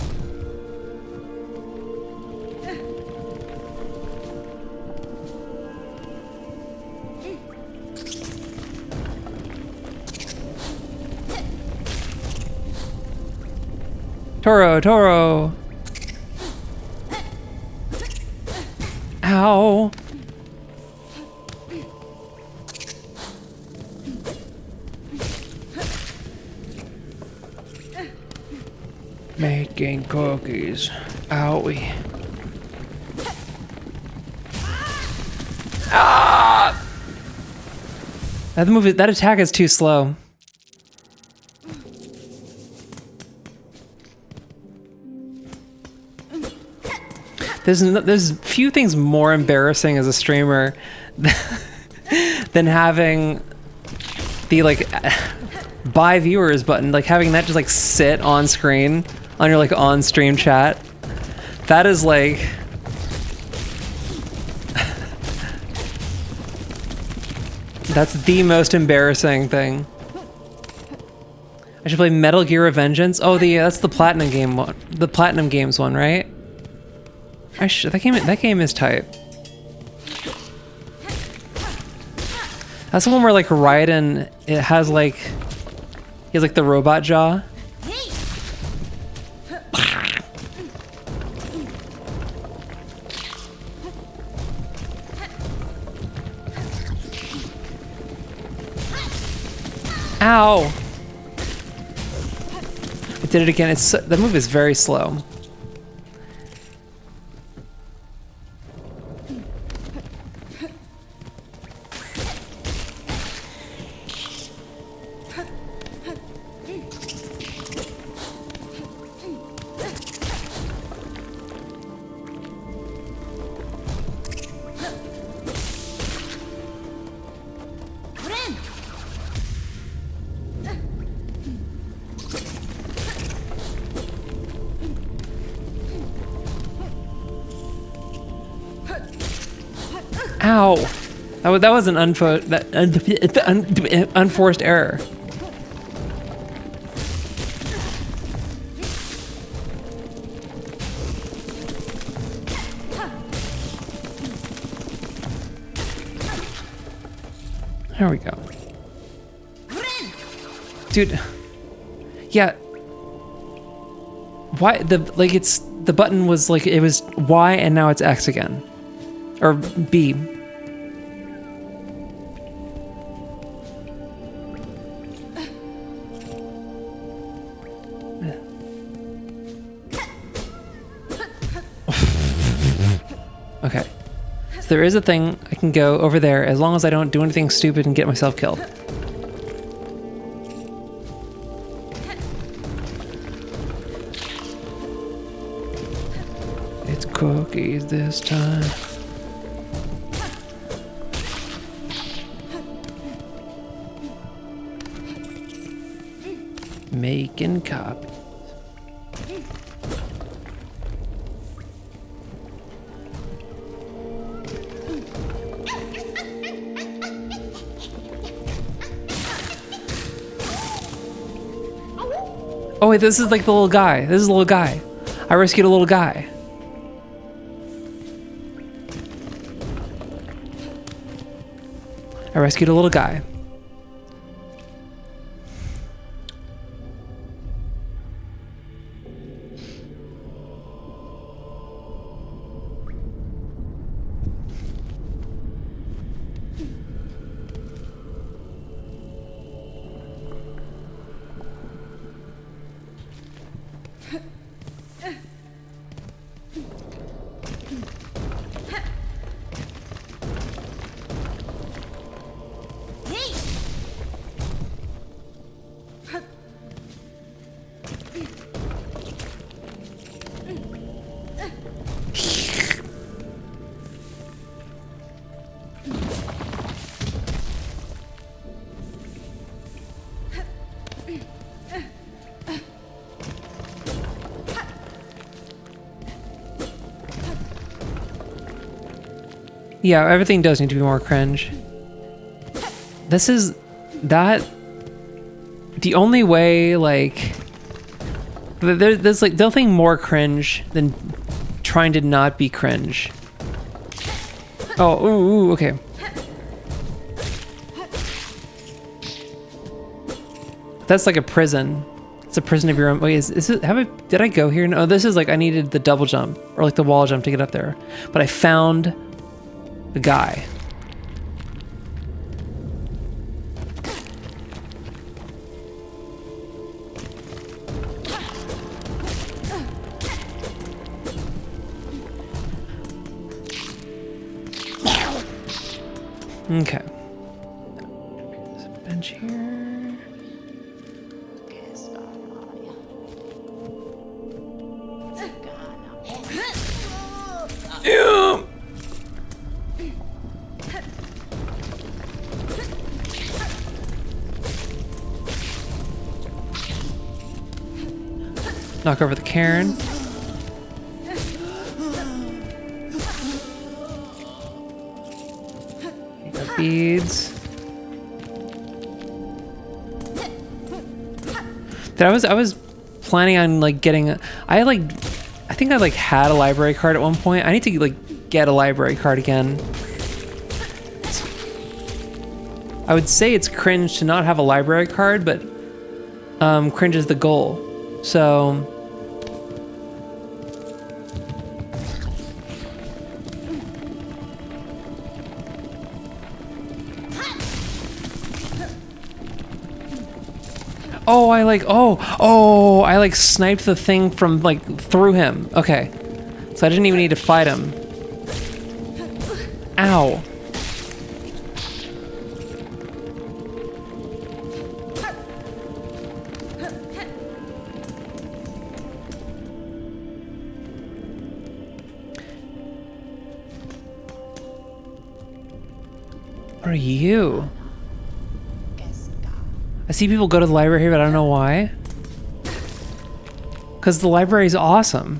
Toro. Ow. Making cookies. Owie. Ah! That attack is too slow. There's few things more embarrassing as a streamer than having the like buy viewers button, like having that just like sit on screen on your like on stream chat. That is like that's the most embarrassing thing. I should play Metal Gear Revengeance. Oh, that's the Platinum game one, the Platinum Games one, right? That game is tight. That's the one where like Raiden, it has like, he has like the robot jaw. Ow! I did it again. The move is very slow. Ow! That was an unforced error. There we go. Dude. Yeah. Why the button was like, it was Y and now it's X again. Or B. Okay. So there is a thing I can go over there as long as I don't do anything stupid and get myself killed. It's cookies this time. Making copies. Oh wait, this is like the little guy. This is the little guy. I rescued a little guy. I rescued a little guy. Yeah, everything does need to be more cringe. This is that the only way, like there's like nothing more cringe than trying to not be cringe. Oh, ooh, okay. That's like a prison. It's a prison of your own. Wait, is it? Did I go here? No, this is like I needed the double jump or like the wall jump to get up there, but I found the guy. Okay. There's a bench here. Ew. Knock over the cairn. Got beads. I was planning on like getting I think I like had a library card at one point. I need to like get a library card again. I would say it's cringe to not have a library card, but cringe is the goal. So I like sniped the thing from like through him. Okay. So I didn't even need to fight him. Ow. What are you? I see people go to the library here, but I don't know why. Because the library is awesome.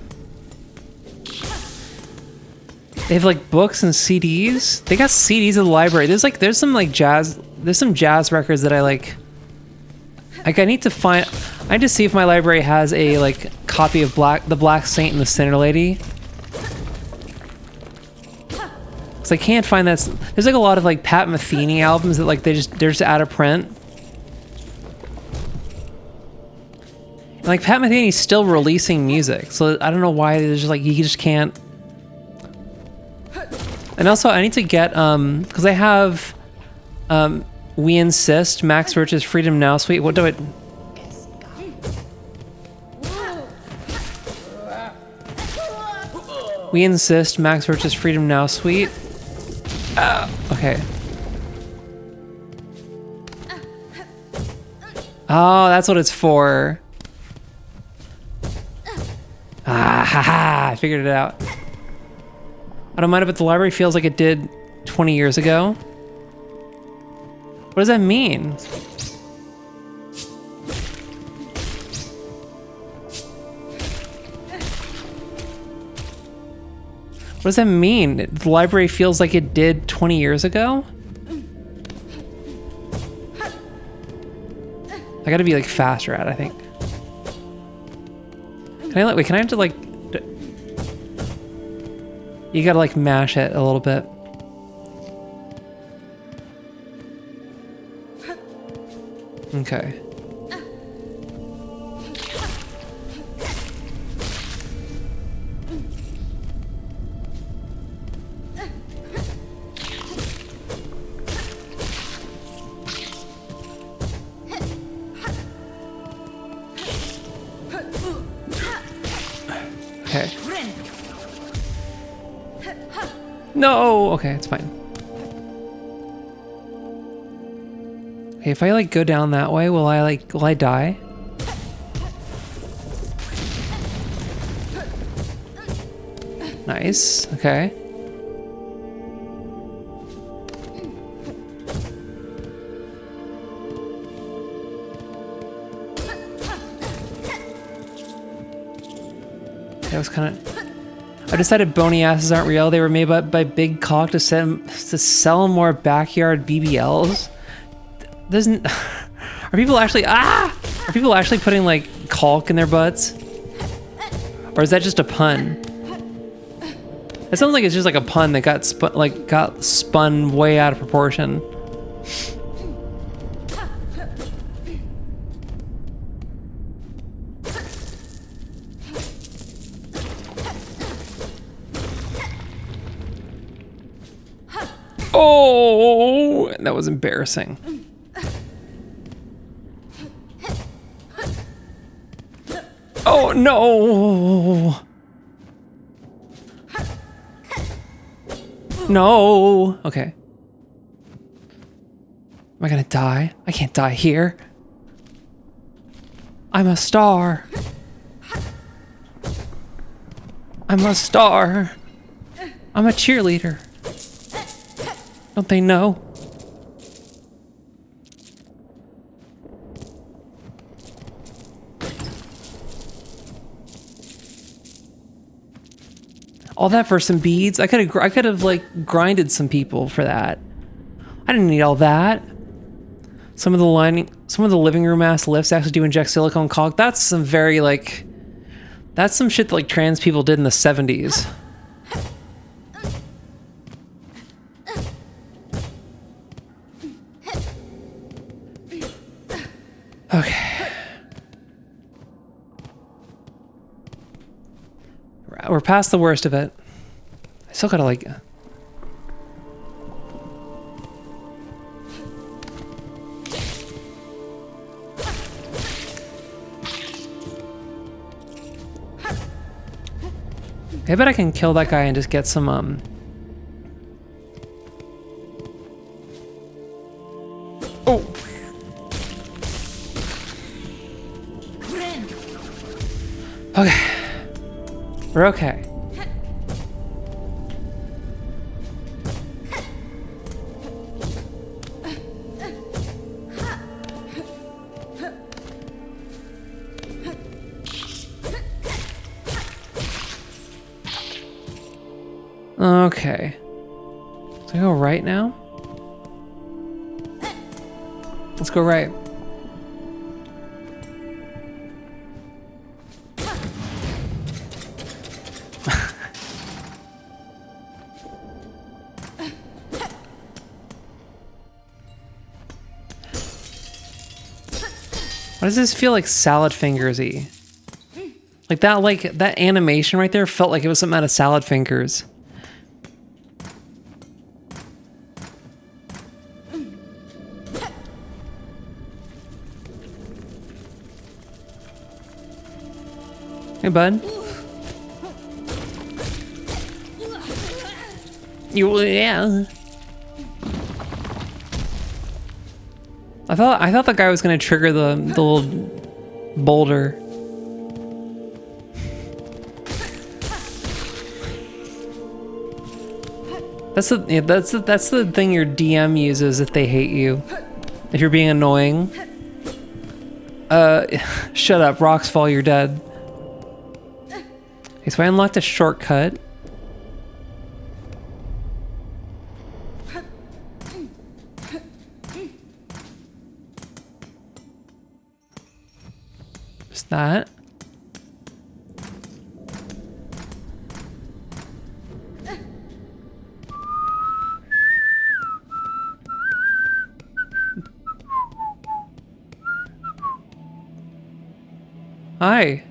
They have like books and CDs. They got CDs at the library. There's some jazz records that I like. Like I need to see if my library has a like copy of the Black Saint and the Sinner Lady. Cause I can't find that. There's like a lot of like Pat Metheny albums that like they're just out of print. And like Pat Metheny's still releasing music, so I don't know why there's just like he just can't. And also I need to get because I have We Insist, Max Roach's Freedom Now suite. What do I? We Insist, Max Roach's Freedom Now suite. Okay. Oh, that's what it's for. Ah, haha, I figured it out. I don't mind it, but the library feels like it did 20 years ago. What does that mean? What does that mean? The library feels like it did 20 years ago? I gotta be like faster at it, I think. Can I have to like... You gotta like mash it a little bit. Okay. Okay. No! Okay, it's fine. Okay, if I like go down that way, will I die? Nice, okay. That was kind of... I decided bony asses aren't real. They were made by Big Cock to sell more backyard BBLs. Doesn't are people actually Are people actually putting like caulk in their butts? Or is that just a pun? It sounds like it's just like a pun that got spun way out of proportion. Oh, that was embarrassing. Oh no. No. Okay. Am I gonna die? I can't die here. I'm a star. I'm a star. I'm a cheerleader. Don't they know? All that for some beads? I could have like grinded some people for that. I didn't need all that. Some of the living room ass lifts actually do inject silicone caulk. That's some very like, that's some shit that like trans people did in the 70s. Okay. We're past the worst of it. I still gotta like... I bet I can kill that guy and just get some, Oh! Okay. We're okay. Okay. So I go right now? Let's go right. Why does this feel like salad fingersy? Like that animation right there felt like it was something out of Salad Fingers. Hey, bud. Yeah. I thought the guy was gonna trigger the little boulder. That's the thing your DM uses if they hate you. If you're being annoying. Shut up, rocks fall, you're dead. Okay, so I unlocked a shortcut. Just that. Hi.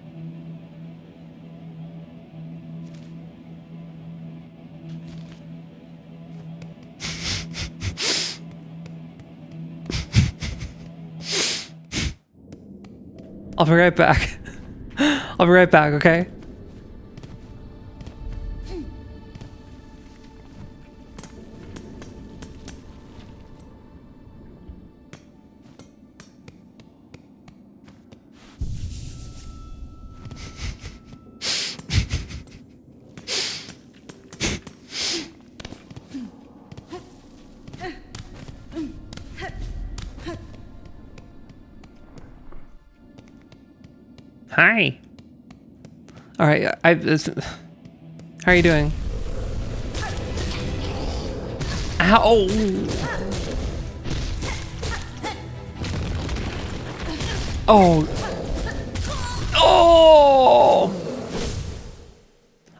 I'll be right back. I'll be right back, okay? Hi. All right, all How are you doing? Ow! Oh! Oh!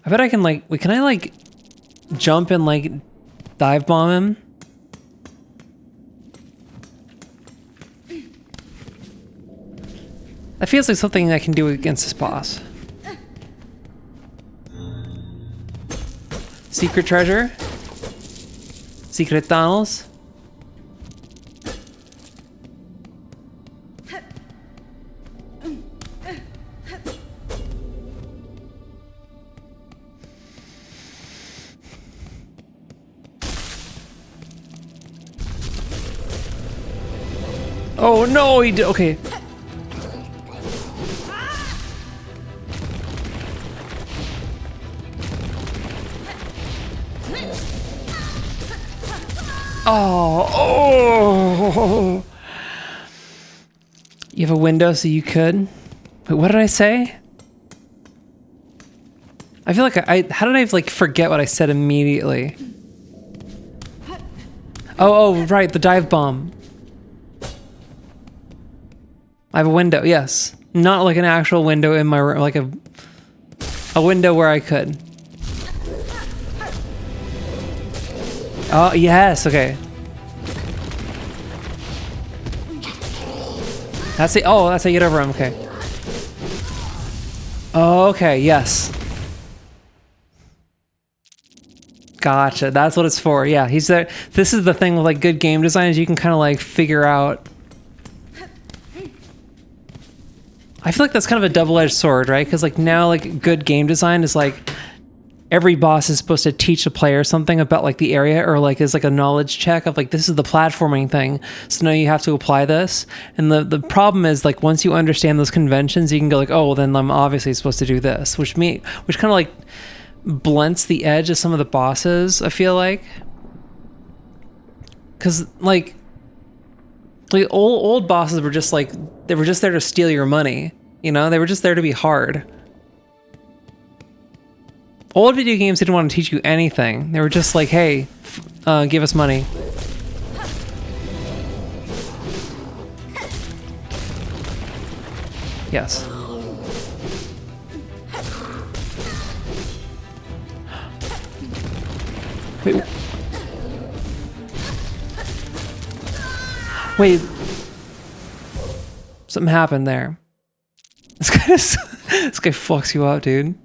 I bet I can like, can I like jump and like dive bomb him? That feels like something I can do against this boss. Secret treasure? Secret tunnels? Oh no, he did. Okay. Oh. You have a window so you could. Wait, what did I say? I feel like how did I like forget what I said immediately? Oh, right, the dive bomb. I have a window, yes. Not like an actual window in my room, like a window where I could. Oh, yes, okay. That's it. Oh, that's how you get over him, okay. Okay, yes. Gotcha, that's what it's for. Yeah, he's there. This is the thing with like good game design is you can kind of like figure out. I feel like that's kind of a double-edged sword, right? Because like now like good game design is like every boss is supposed to teach a player something about like the area or like is like a knowledge check of like this is the platforming thing. So now you have to apply this. And the problem is like once you understand those conventions, you can go like, oh, well, then I'm obviously supposed to do this, which kind of like blunts the edge of some of the bosses, I feel like. Because like old bosses were just like, they were just there to steal your money, you know? They were just there to be hard. Old video games didn't want to teach you anything. They were just like, hey, give us money. Yes. Wait. Wait. Something happened there. This guy fucks you up, dude.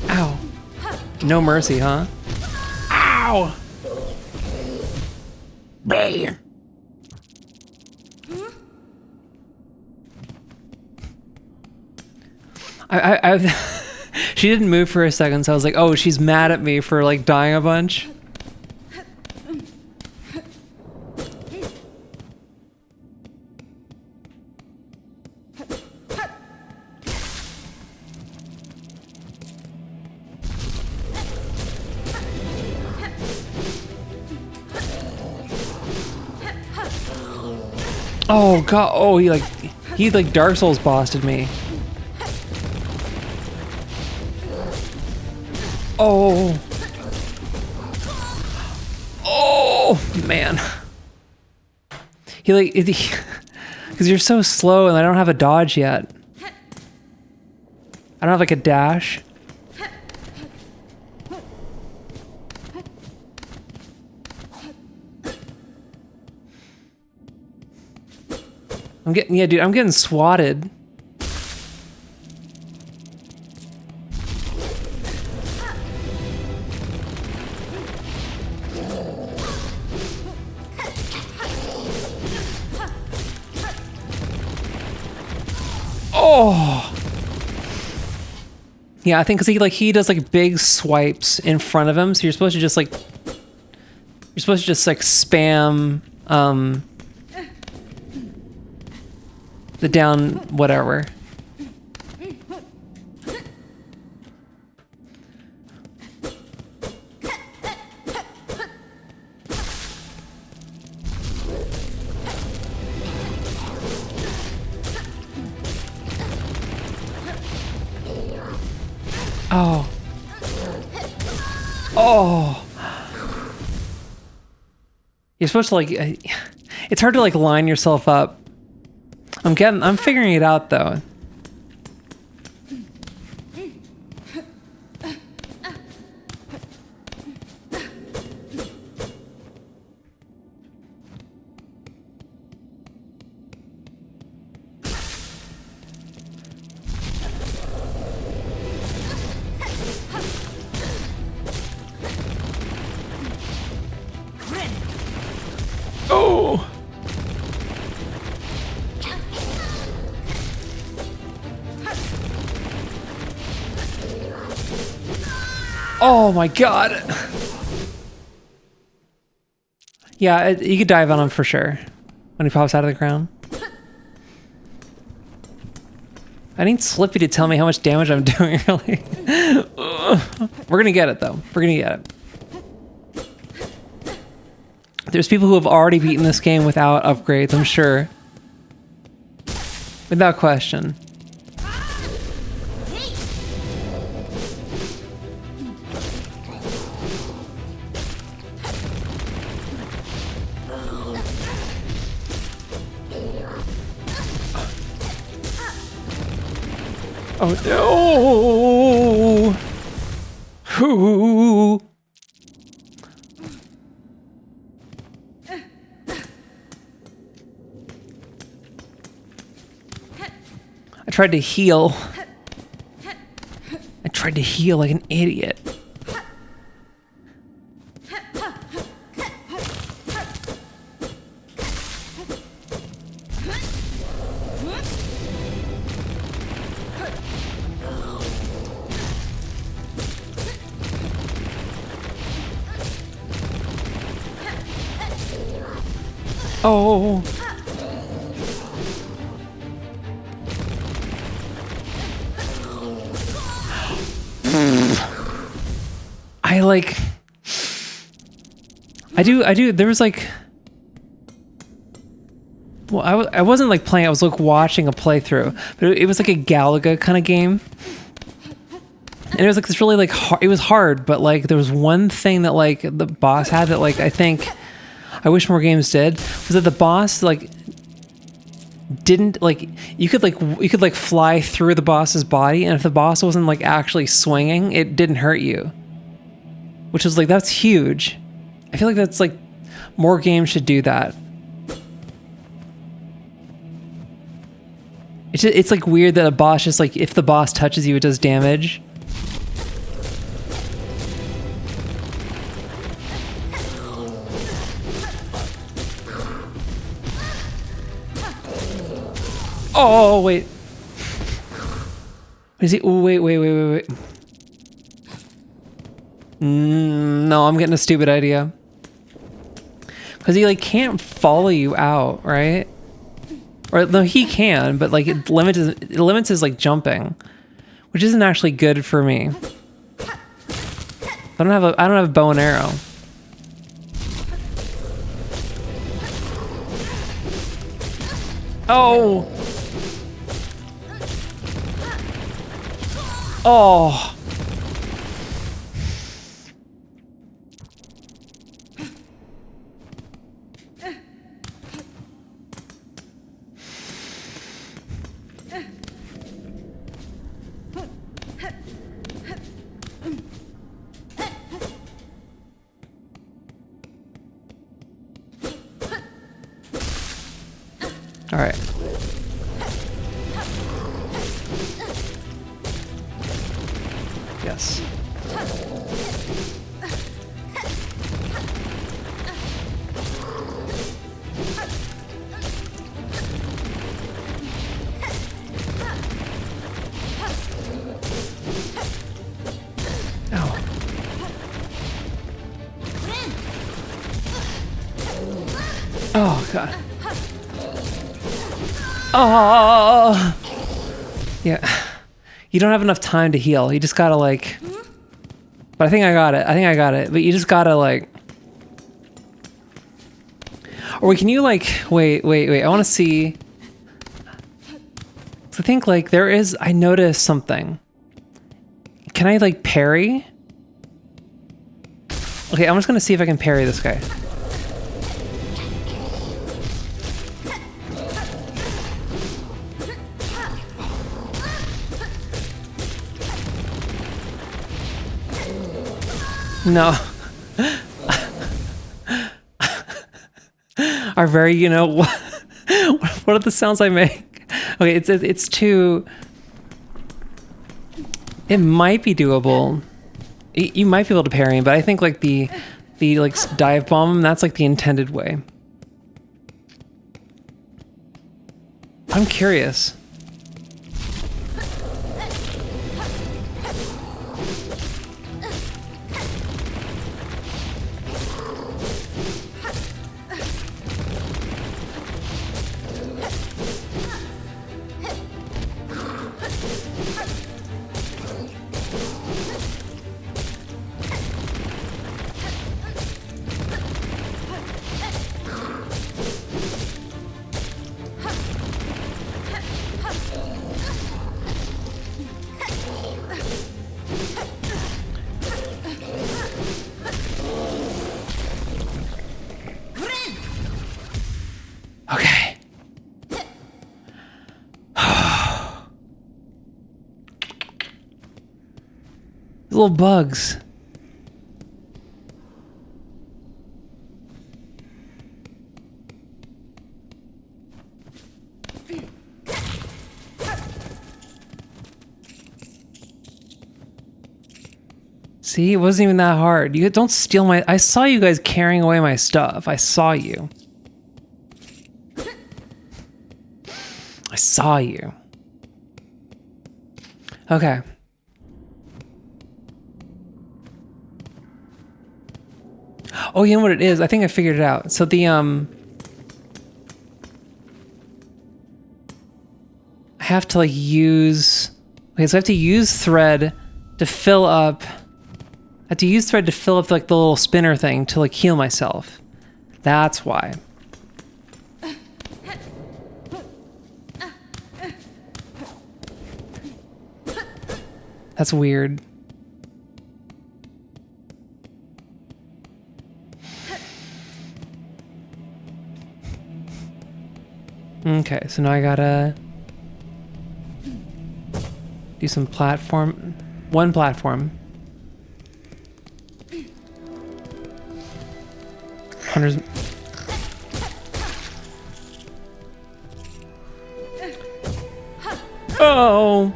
Ow. No mercy, huh? Ow! Bam. She didn't move for a second, so I was like, oh, she's mad at me for like dying a bunch. Oh god, oh he like Dark Souls bossed me. Oh. Oh man. He like because you're so slow and I don't have a dodge yet. I don't have like a dash. I'm getting swatted. Oh. Yeah, I think because he does like big swipes in front of him, so you're supposed to just like spam The down whatever. Oh. Oh. You're supposed to like, it's hard to like line yourself up. I'm figuring it out though. Oh! Oh my god! Yeah, you could dive on him for sure when he pops out of the ground. I need Slippy to tell me how much damage I'm doing, really. We're gonna get it, though. We're gonna get it. There's people who have already beaten this game without upgrades, I'm sure. Without question. Oh no! Ooh. I tried to heal. I tried to heal like an idiot. Oh. I do, there was like, well, I wasn't like playing, I was like watching a playthrough, but it was like a Galaga kind of game. And it was like this really like, it was hard, but like there was one thing that like the boss had that like, I think, I wish more games did, was that the boss like, didn't like, you could like fly through the boss's body, and if the boss wasn't like actually swinging, it didn't hurt you. Which is like, that's huge. I feel like that's like, more games should do that. It's like weird that a boss just like, if the boss touches you, it does damage. Oh, wait. Is he? Oh, wait. No, I'm getting a stupid idea. Because he like can't follow you out, right? Or no, he can, but like it limits his like jumping, which isn't actually good for me. I don't have a bow and arrow. Oh. Oh. All right. Yes. Oh, God. Oh! Yeah. You don't have enough time to heal. You just gotta, like... But I think I got it. I think I got it. But you just gotta, like... Or can you, like... Wait. I want to see... I think, like, there is... I noticed something. Can I, like, parry? Okay, I'm just gonna see if I can parry this guy. No. Are very, you know, what are the sounds I make? Okay, it's too... It might be doable. You might be able to parry him, but I think like the like dive bomb, that's like the intended way. I'm curious. Okay. Little bugs. See, it wasn't even that hard. You don't steal my... I saw you guys carrying away my stuff. I saw you. I saw you. Okay. Oh, you know what it is? I think I figured it out. So the, I have to like use... Okay, so I have to use thread to fill up... I have to use thread to fill up like the little spinner thing to like heal myself. That's why. That's weird. Okay, so now I gotta do some platform. One platform. Hundreds. Oh.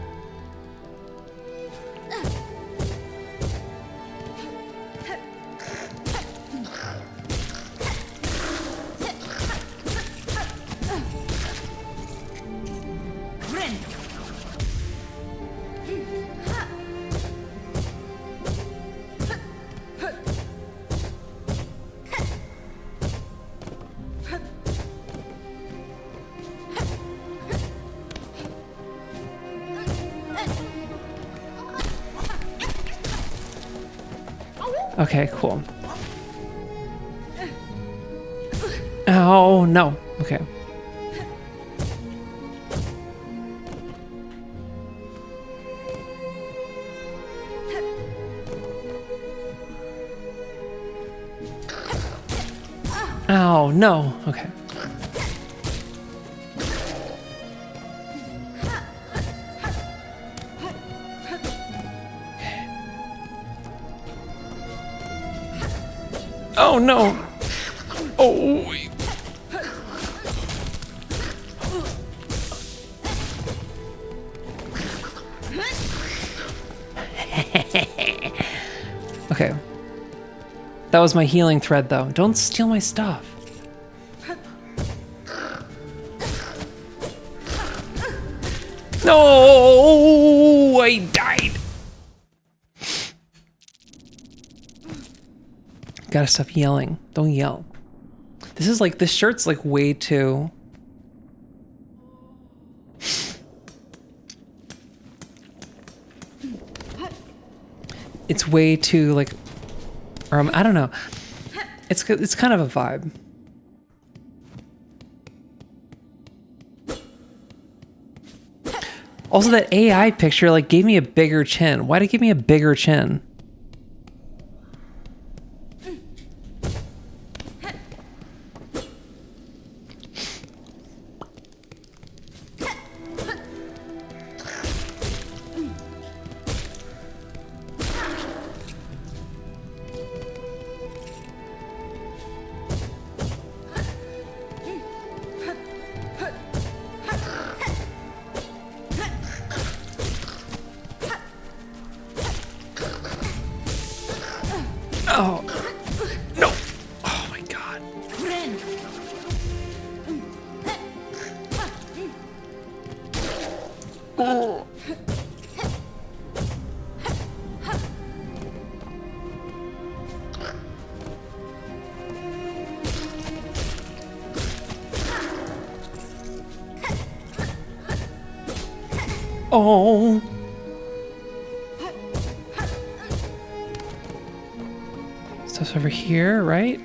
Okay, cool. Oh, no. Okay. Oh, no. Okay. Oh, no. Oh. Okay. That was my healing thread, though. Don't steal my stuff. No, I died. Gotta stop yelling. Don't yell. This is like, this shirt's like way too... It's way too like, or I don't know. It's kind of a vibe. Also, that AI picture like gave me a bigger chin. Why'd it give me a bigger chin? Oh, no. Oh my God. Oh. Oh. Stuff's over here, right?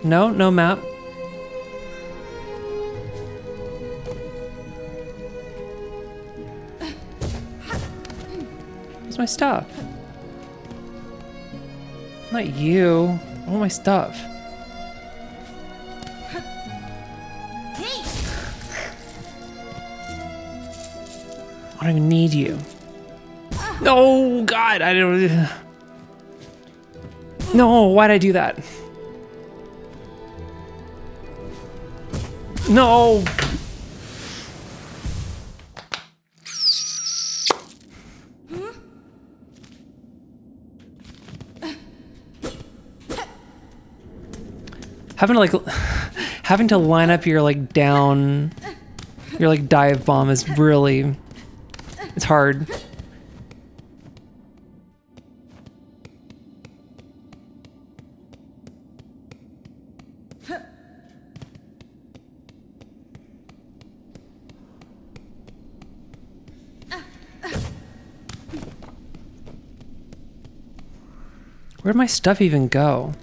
No, no map. Where's my stuff? Not you. I want my stuff. I don't even need you. No, God, I don't... No, why'd I do that? No! Having to line up your like down, your like dive bomb is really, it's hard. Where'd my stuff even go?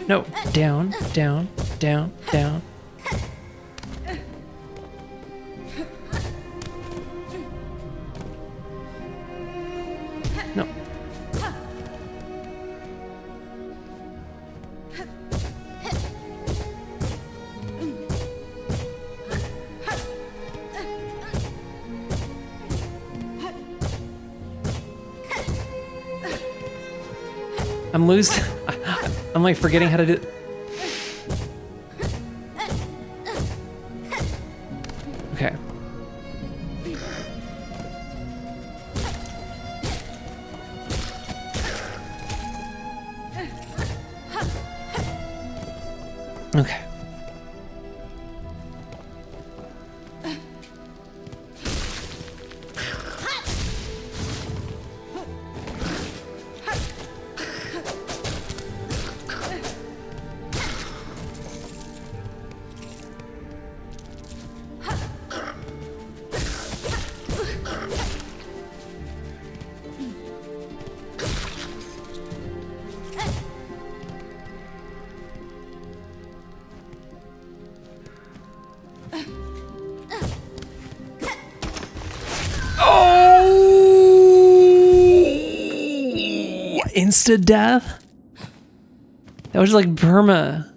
No, down, down, down, down. No. I'm losing. I'm like forgetting how to do. Okay. Okay. Insta death? That was like Burma.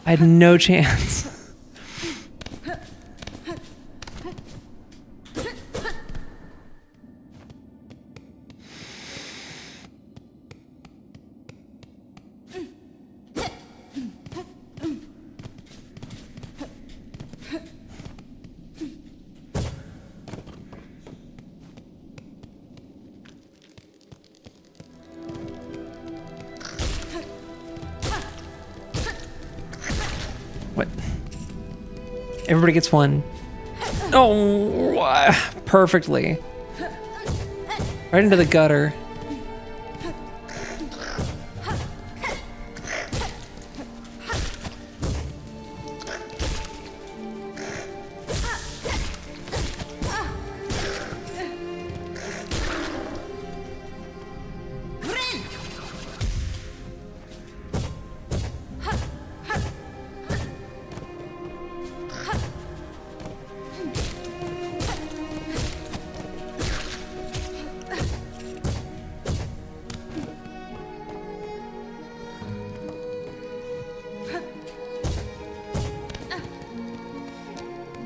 I had no chance. Everybody gets one. Oh, perfectly. Right into the gutter.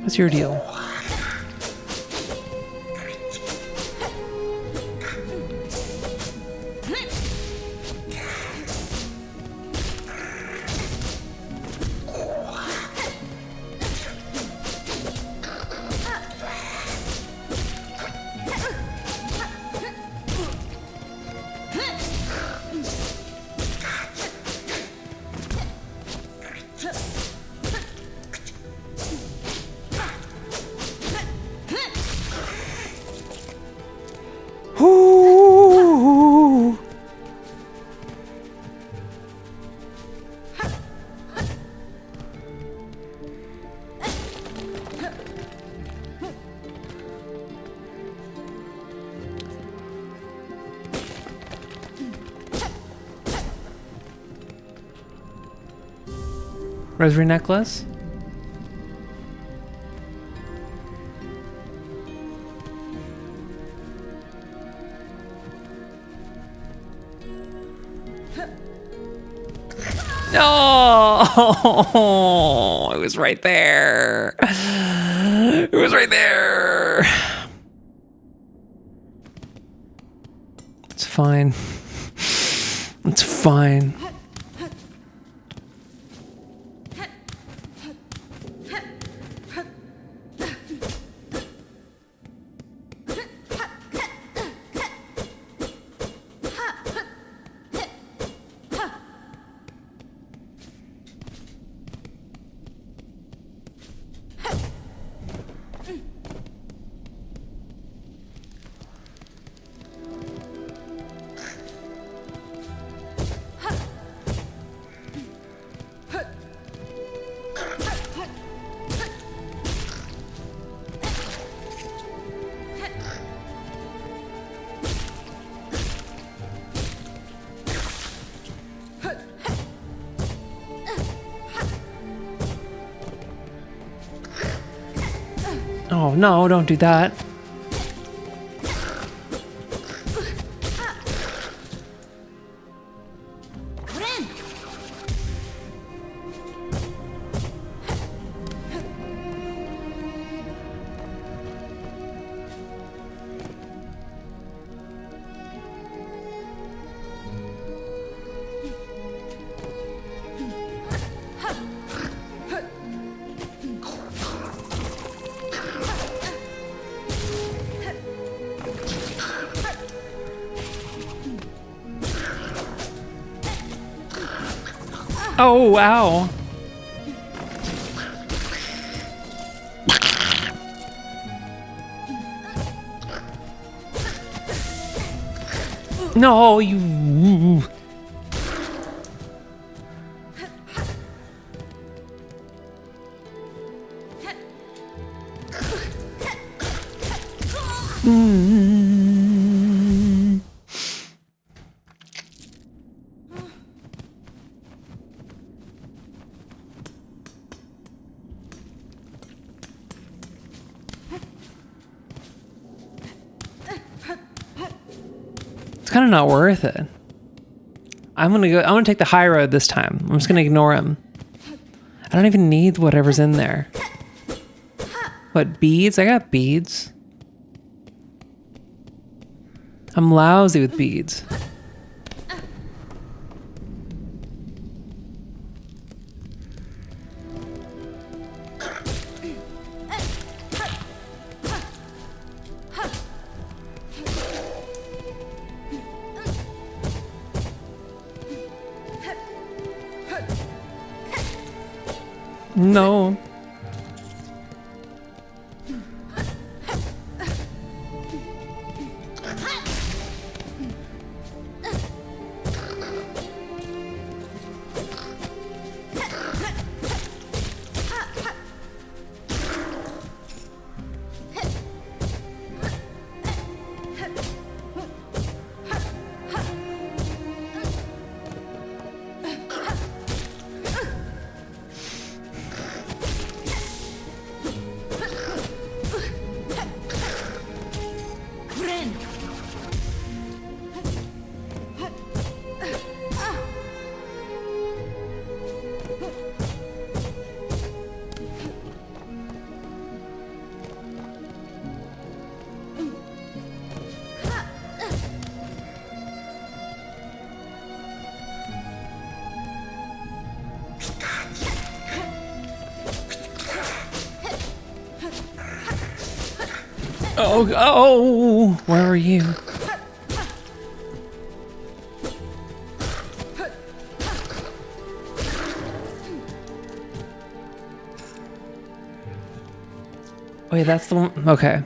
What's your deal? Ooh. Rosary necklace? No, it was right there. It was right there. It's fine. It's fine. Oh no, don't do that. Oh, wow. No, you... It's kind of not worth it. I'm gonna take the high road this time. I'm just gonna ignore him. I don't even need whatever's in there. What, beads? I got beads. I'm lousy with beads. No. Oh, where are you? Wait, that's the one. Okay.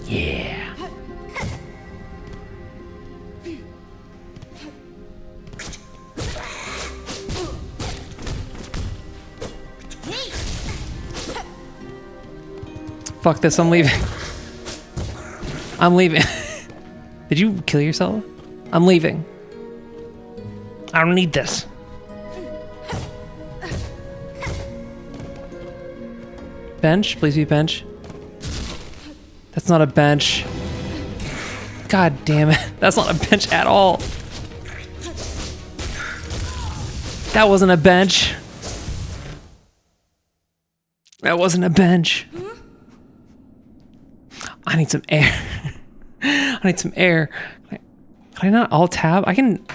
Yeah. Fuck this, I'm leaving. I'm leaving. Did you kill yourself? I'm leaving. I don't need this. Bench? Please be bench. That's not a bench. God damn it. That's not a bench at all. That wasn't a bench. That wasn't a bench. I need some air. I need some air. Can I not alt tab? I can.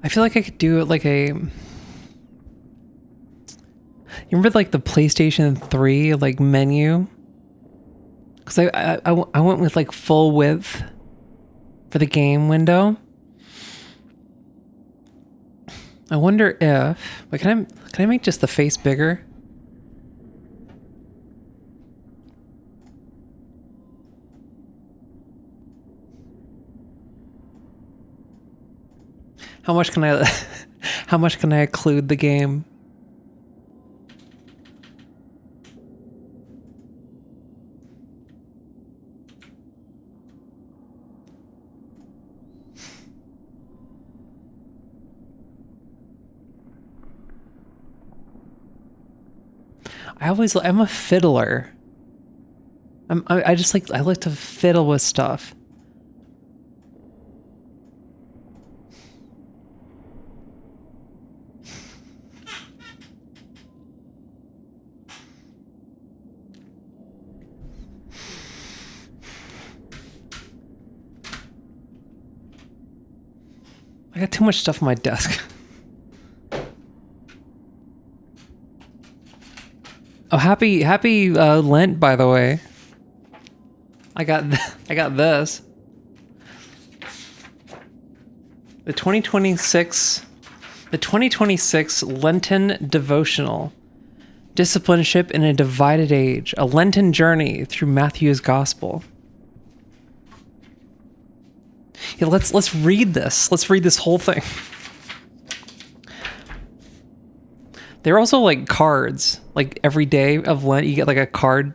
I feel like I could do it like a... You remember like the PlayStation 3 like menu? Because I went with like full width for the game window. I wonder if... Wait, can I make just the face bigger? How much can I how much can I occlude the game? I'm a fiddler. I just like, I like to fiddle with stuff. I got too much stuff on my desk. Oh, happy Lent, by the way. I got this. The 2026 Lenten devotional. Discipleship in a divided age, a Lenten journey through Matthew's gospel. Yeah, let's read this. Let's read this whole thing. They're also like cards. Like every day of Lent, you get like a card.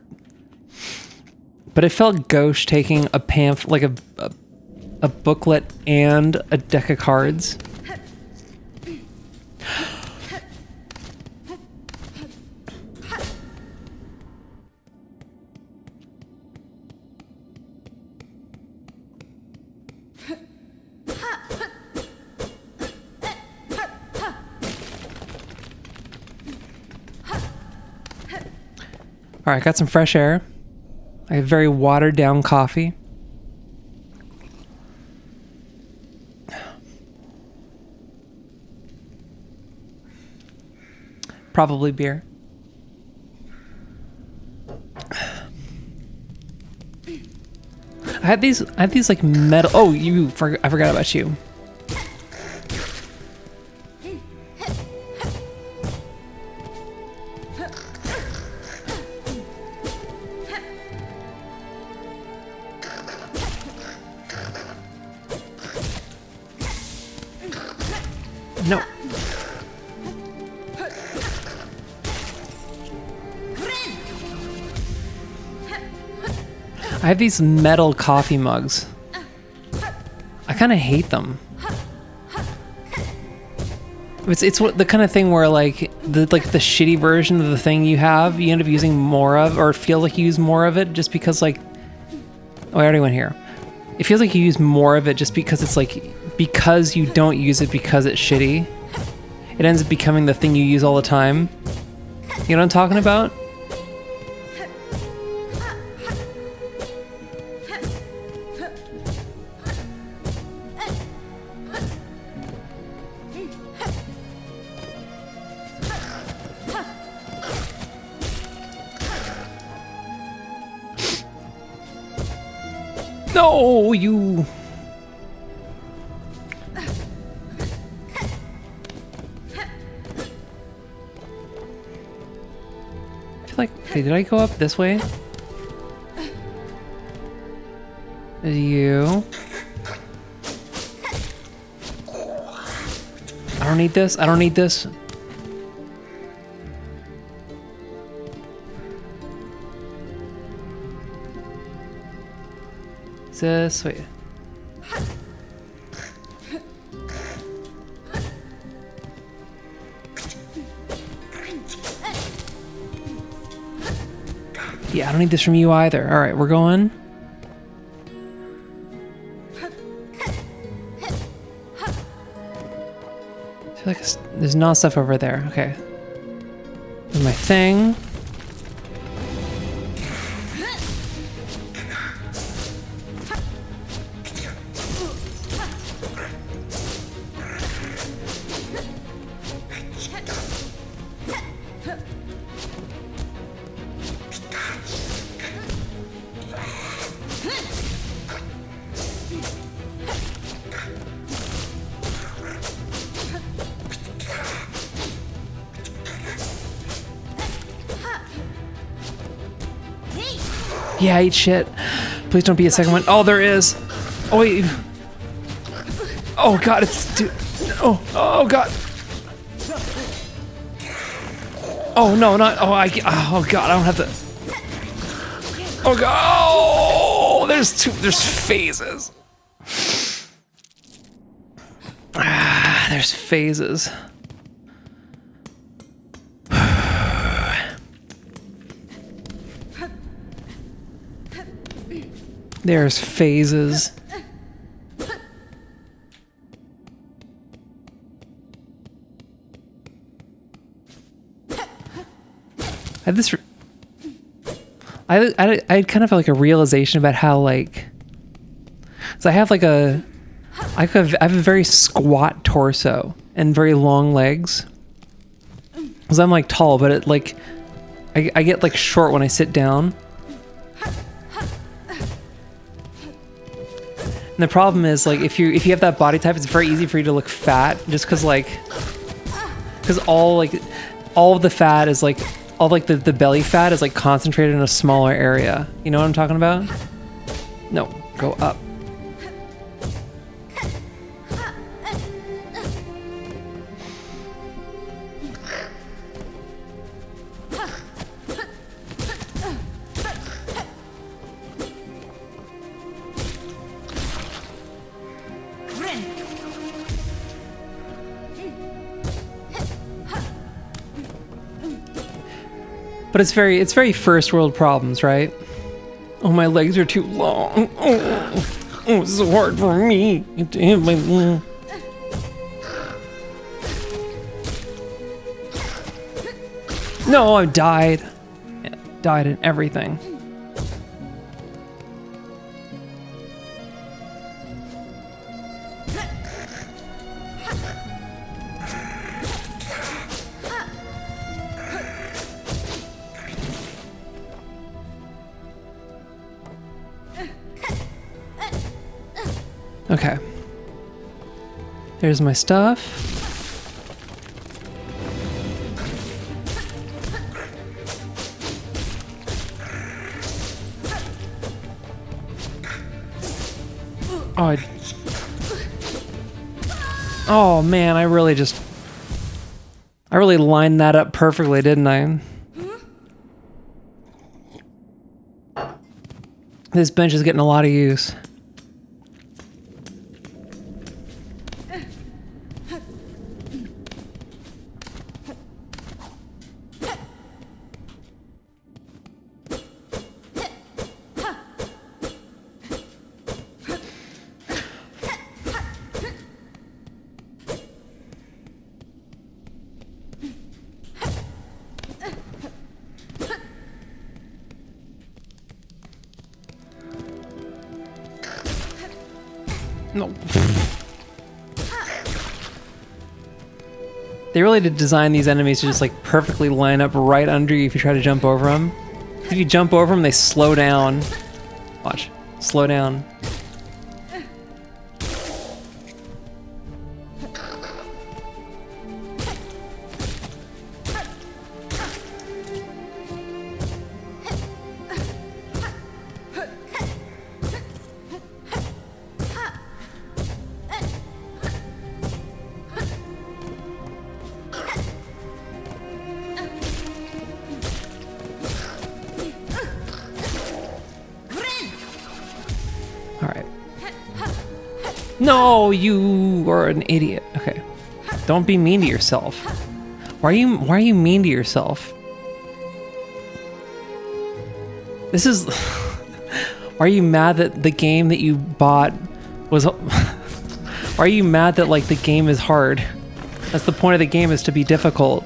But it felt gauche taking a pamphlet, like a booklet and a deck of cards. All right, got some fresh air. I have very watered down coffee. Probably beer. I had these like metal. Oh, I forgot about you. No. I have these metal coffee mugs. I kind of hate them. It's what the kind of thing where like the shitty version of the thing you have, you end up using more of, or feel like you use more of it just because like. Oh, I already went here. It feels like you use more of it just because it's like, because you don't use it because it's shitty. It ends up becoming the thing you use all the time. You know what I'm talking about? No, you... Like, okay, did I go up this way? You. I don't need this. I don't need this. Is this? Wait. Yeah, I don't need this from you either. All right, we're going. I feel like there's not stuff over there. Okay. There's my thing. Yeah, eat shit. Please don't be a second one. Oh, there is. Oh, wait. Oh, God, it's... Dude. Oh, God. Oh, no, not... Oh, God, I don't have to... Oh, God. Oh, there's phases. There's phases. There's phases. I had this. I had kind of like a realization about how like, so I have like I have a very squat torso and very long legs. Cause I'm like tall, but it like, I get like short when I sit down. And the problem is like if you have that body type, it's very easy for you to look fat, just because all of the fat is like the belly fat is like concentrated in a smaller area. You know what I'm talking about? No, go up. But it's very first world problems, right? Oh, my legs are too long. Oh, it's so hard for me. No, I died. Yeah, died in everything. Okay. There's my stuff. Oh man, I really lined that up perfectly, didn't I? This bench is getting a lot of use. No. They really did design these enemies to just like perfectly line up right under you if you try to jump over them. If you jump over them, they slow down. Watch. Slow down. No, you are an idiot. Okay. Don't be mean to yourself. Why are you mean to yourself? This is why are you mad that the game that you bought was why are you mad that like the game is hard? That's the point of the game, is to be difficult.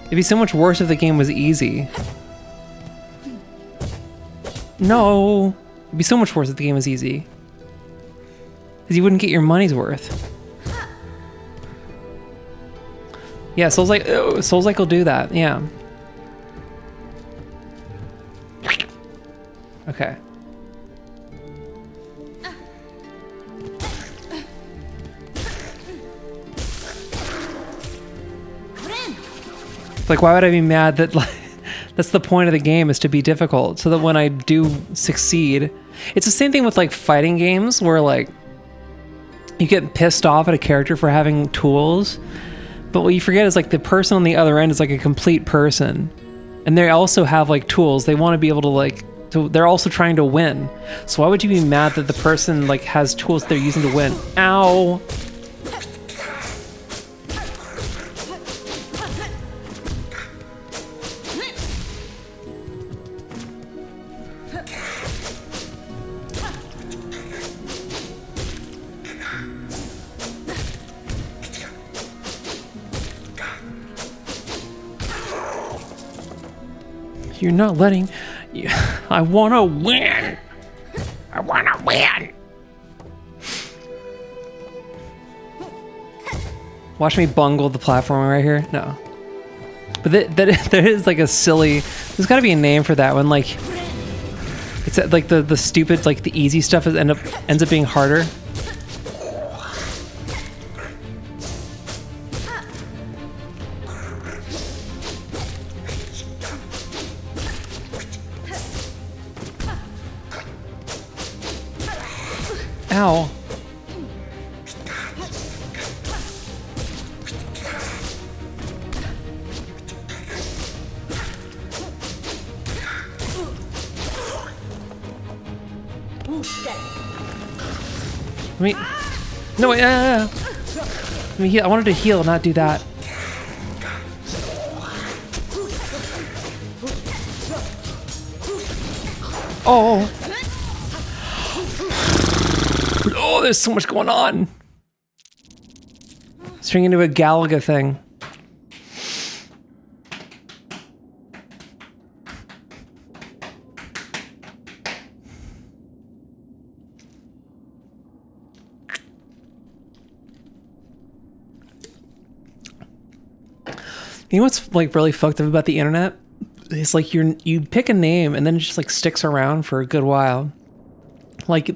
It'd be so much worse if the game was easy. No, it'd be so much worse if the game was easy. Because you wouldn't get your money's worth. Yeah, Souls-like will do that, yeah. Okay. Like, why would I be mad that, like, that's the point of the game, is to be difficult, so that when I do succeed, it's the same thing with like fighting games where like you get pissed off at a character for having tools, but what you forget is like the person on the other end is like a complete person, and they also have like tools. They want to be able to like, they're also trying to win. So why would you be mad that the person like has tools they're using to win? Ow. You're not letting... I want to win. I wanna win. Watch me bungle the platforming right here. No. But that is like a silly... There's got to be a name for that one. Like, it's like the stupid, like the easy stuff ends up being harder. Ow. Let me... No, wait, let me heal. I wanted to heal, not do that. Oh. Oh, there's so much going on. It's turning into a Galaga thing. You know what's like really fucked up about the internet? It's like you pick a name and then it just like sticks around for a good while. Like,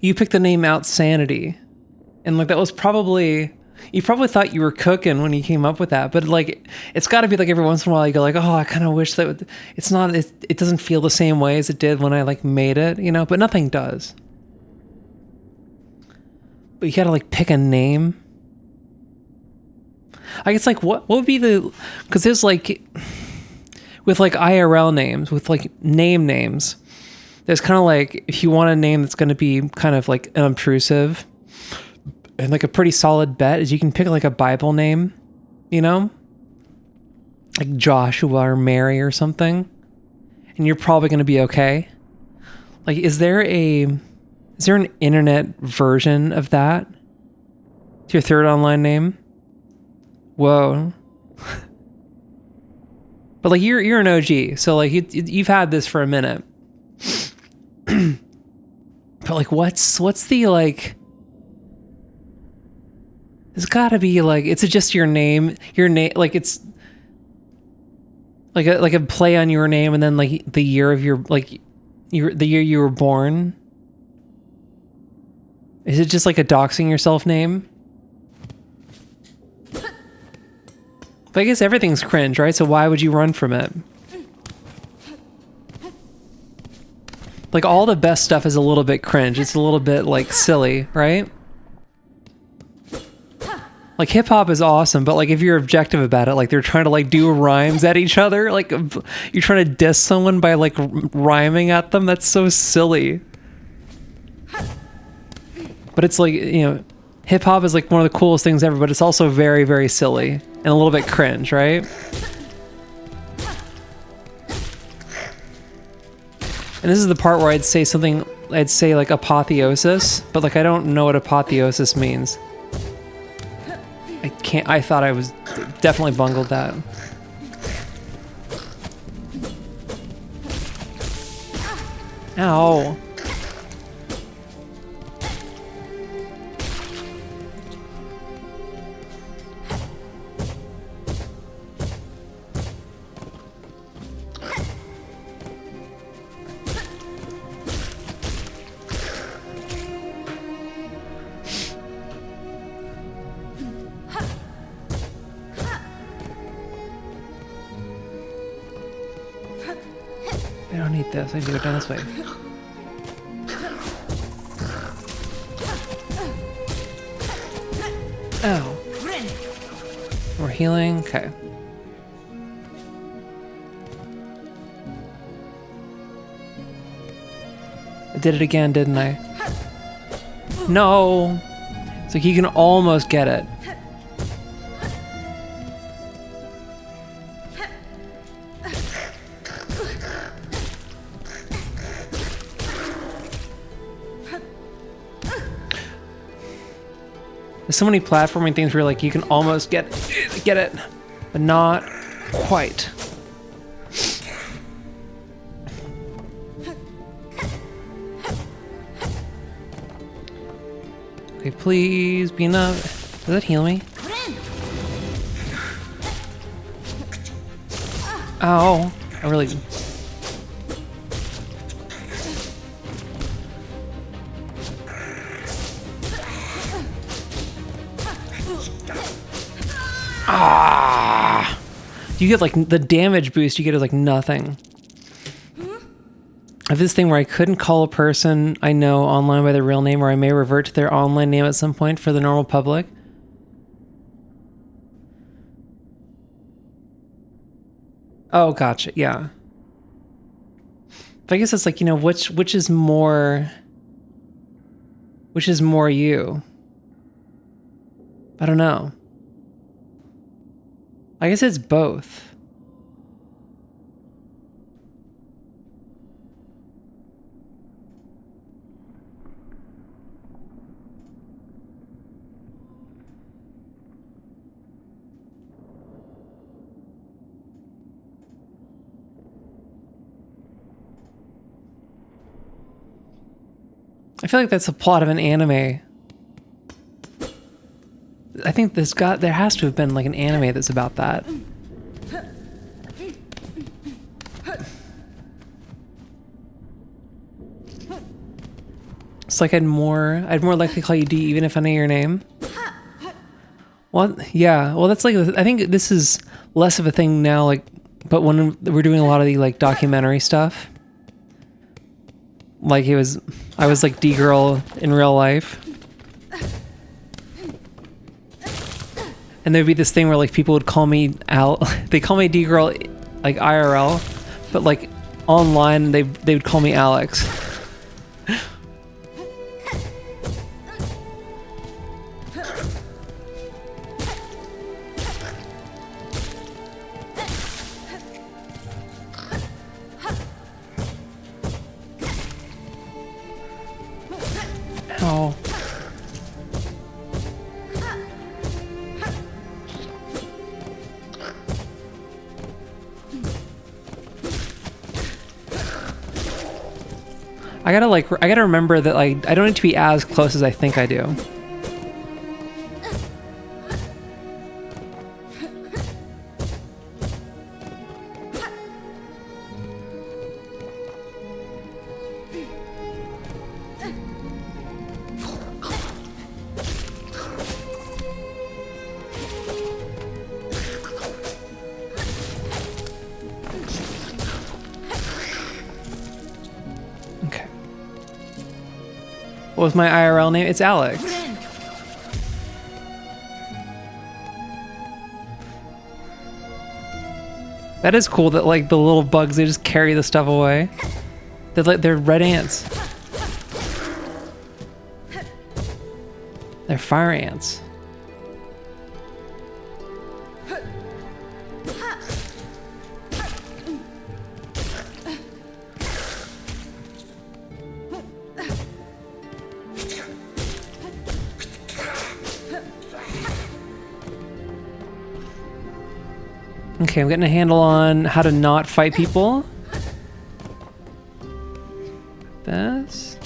you picked the name Outsanity, and like that was probably, you probably thought you were cooking when you came up with that, but like it's got to be like every once in a while you go like, oh, I kind of wish that it's not, it doesn't feel the same way as it did when I like made it, you know, but nothing does. But you gotta like pick a name. I guess like what would be the, because there's like with like IRL names, with like names, there's kind of like, if you want a name that's going to be kind of like unobtrusive and like a pretty solid bet, is you can pick like a Bible name, you know, like Joshua or Mary or something, and you're probably going to be okay. Like, is there an internet version of that? It's your third online name? Whoa. But like you're an OG, so like you've had this for a minute. But like what's the like, it's gotta be like, it's just your name like it's like a play on your name and then like the year of your like the year you were born. Is it just like a doxing yourself name? But I guess everything's cringe, right? So why would you run from it? Like, all the best stuff is a little bit cringe. It's a little bit, like, silly, right? Like, hip-hop is awesome, but, like, if you're objective about it, like, they're trying to, like, do rhymes at each other. Like, you're trying to diss someone by, like, rhyming at them. That's so silly. But it's, like, you know, hip-hop is, like, one of the coolest things ever, but it's also very, very silly. And a little bit cringe, right? And this is the part where I'd say something, I'd say like apotheosis, but like I don't know what apotheosis means. I thought I was definitely bungled that. Ow. I don't need this. I need to go down this way. Ow. We're healing. Okay. I did it again, didn't I? No. It's like you can almost get it. There's so many platforming things where like you can almost get it, but not quite. Okay, please be enough. Does that heal me? Ow! I really. Ah! You get like the damage boost you get is like nothing. I have this thing where I couldn't call a person I know online by their real name, or I may revert to their online name at some point for the normal public. Oh, gotcha. Yeah. But I guess it's like, you know, which is more you? I don't know. I guess it's both. I feel like that's the plot of an anime. I think there has to have been like an anime that's about that. It's like I'd more likely call you D even if I know your name. Well, yeah. Well, that's like, I think this is less of a thing now, like, but when we're doing a lot of the like documentary stuff, like I was like D girl in real life. And there'd be this thing where like people would call me they call me D girl like IRL, but like online they would call me Alex. Oh. I gotta remember that like I don't need to be as close as I think I do. What was my IRL name? It's Alex. That is cool that like the little bugs, they just carry the stuff away. They're red ants. They're fire ants. Okay, I'm getting a handle on how to not fight people. This.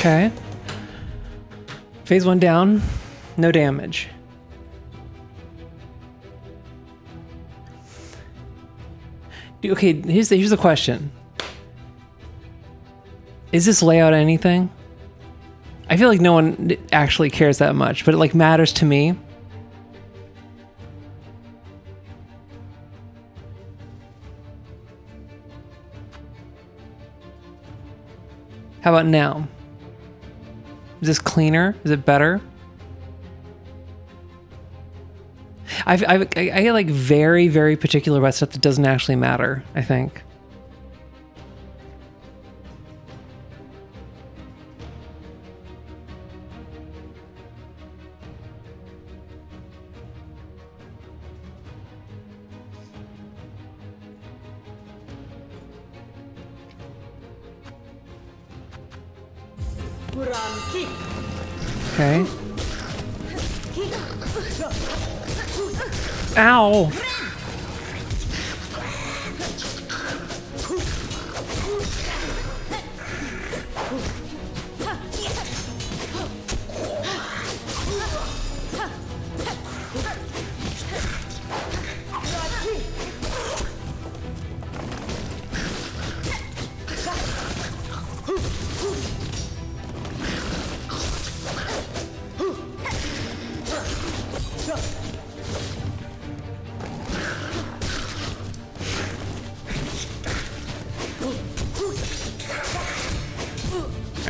Okay. Phase 1 down. No damage. Okay, here's the question. Is this layout anything? I feel like no one actually cares that much, but it like matters to me. How about now? Is this cleaner? Is it better? I get like very, very particular about stuff that doesn't actually matter, I think. Okay. Ow!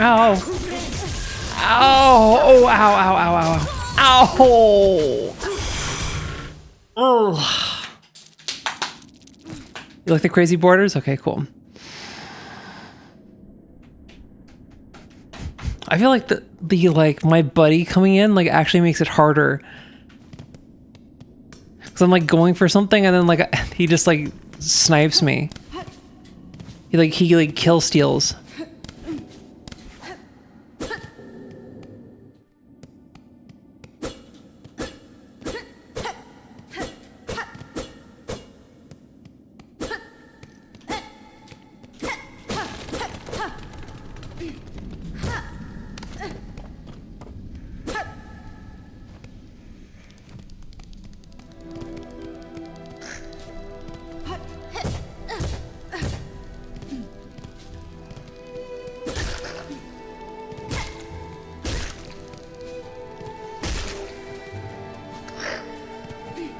Ow! Ow! Oh! Ow! Ow! Ow! Ow! Ow! Oh! You like the crazy borders? Okay, cool. I feel like the like my buddy coming in like actually makes it harder. Cause I'm like going for something and then like he just like snipes me. He like kill steals.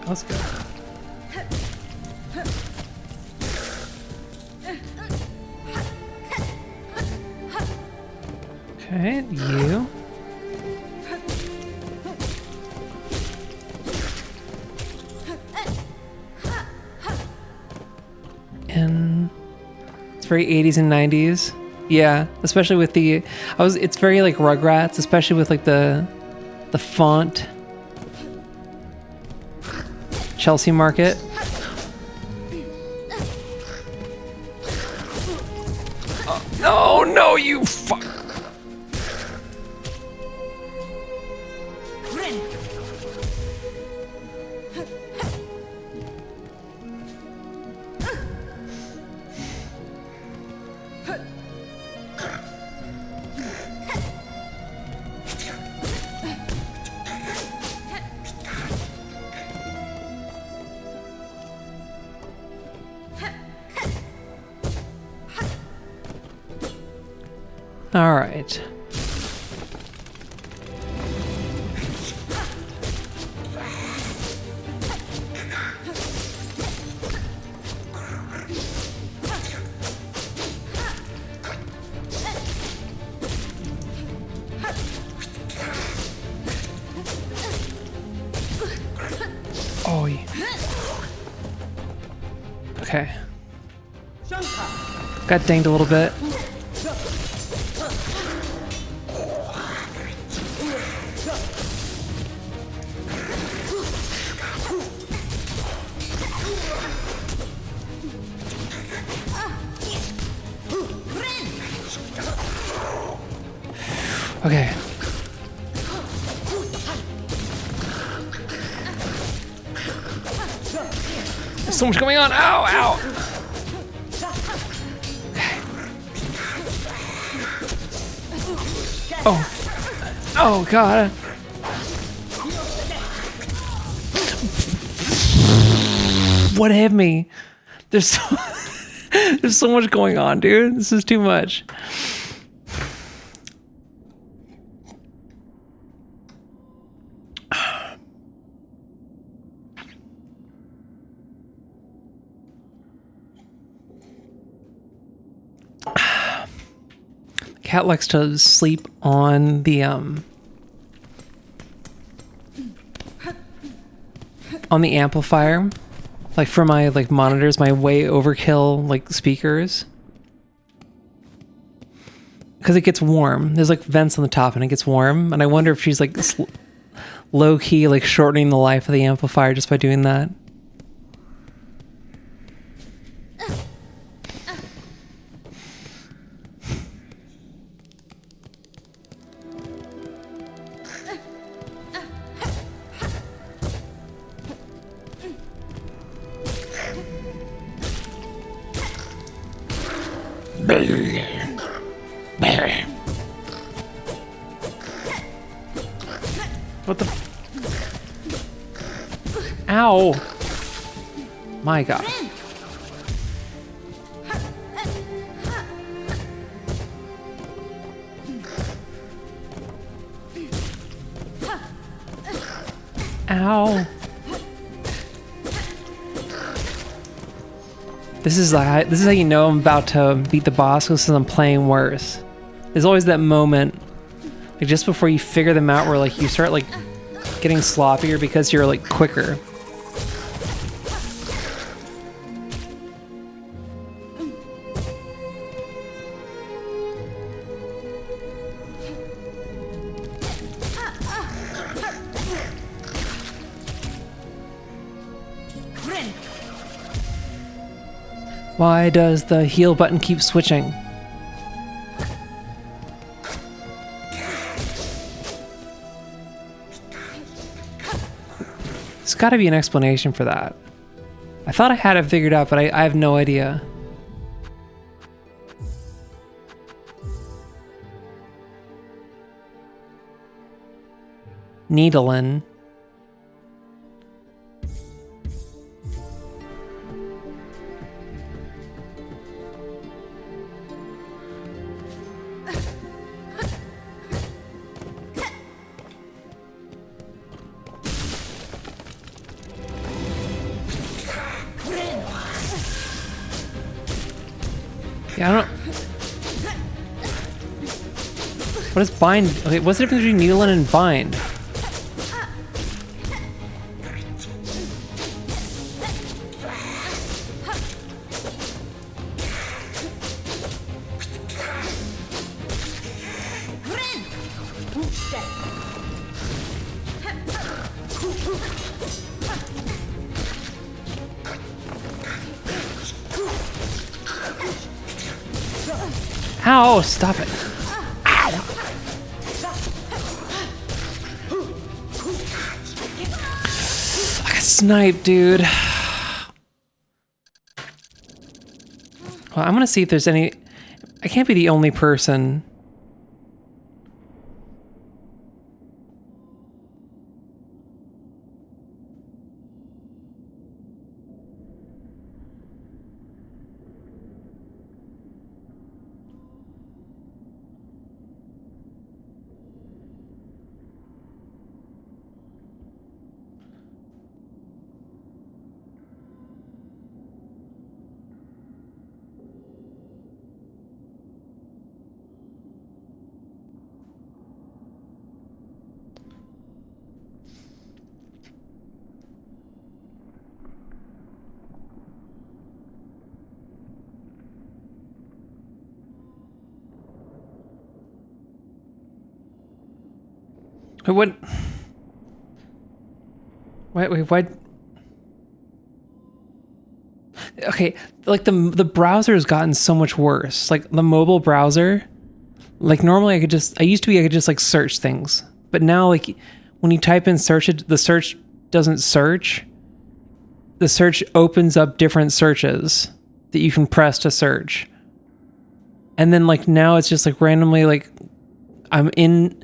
Let's go. Okay, you. And it's very 80s and 90s. Yeah, especially with the it's very like Rugrats, especially with like the font. Chelsea Market. Oh no, you fuck. All right. Oh, yeah. Okay. Got dinged a little bit. Okay. There's so much going on. Ow, ow. Okay. Oh. Oh, God. What hit me? There's so much going on, dude. This is too much. Cat likes to sleep on the amplifier, like for my like monitors, my way overkill like speakers, because it gets warm. There's like vents on the top and it gets warm, and I wonder if she's like low key like shortening the life of the amplifier just by doing that. What the? Ow! My God. Ow. This is how you know I'm about to beat the boss, because I'm playing worse. There's always that moment, like just before you figure them out, where like you start like getting sloppier because you're like quicker. Why does the heal button keep switching? There's got to be an explanation for that. I thought I had it figured out, but I have no idea. Needlin. Yeah, I don't. What is bind? Okay, what's the difference between Needle and bind? Ow, stop it. Ow. I got sniped, dude. Well, I'm gonna see if there's any... I can't be the only person. What? Wait, why? Okay, like the browser has gotten so much worse. Like the mobile browser, like normally I could just like search things, but now like when you type in search, the search doesn't search. The search opens up different searches that you can press to search, and then like now it's just like randomly like I'm in.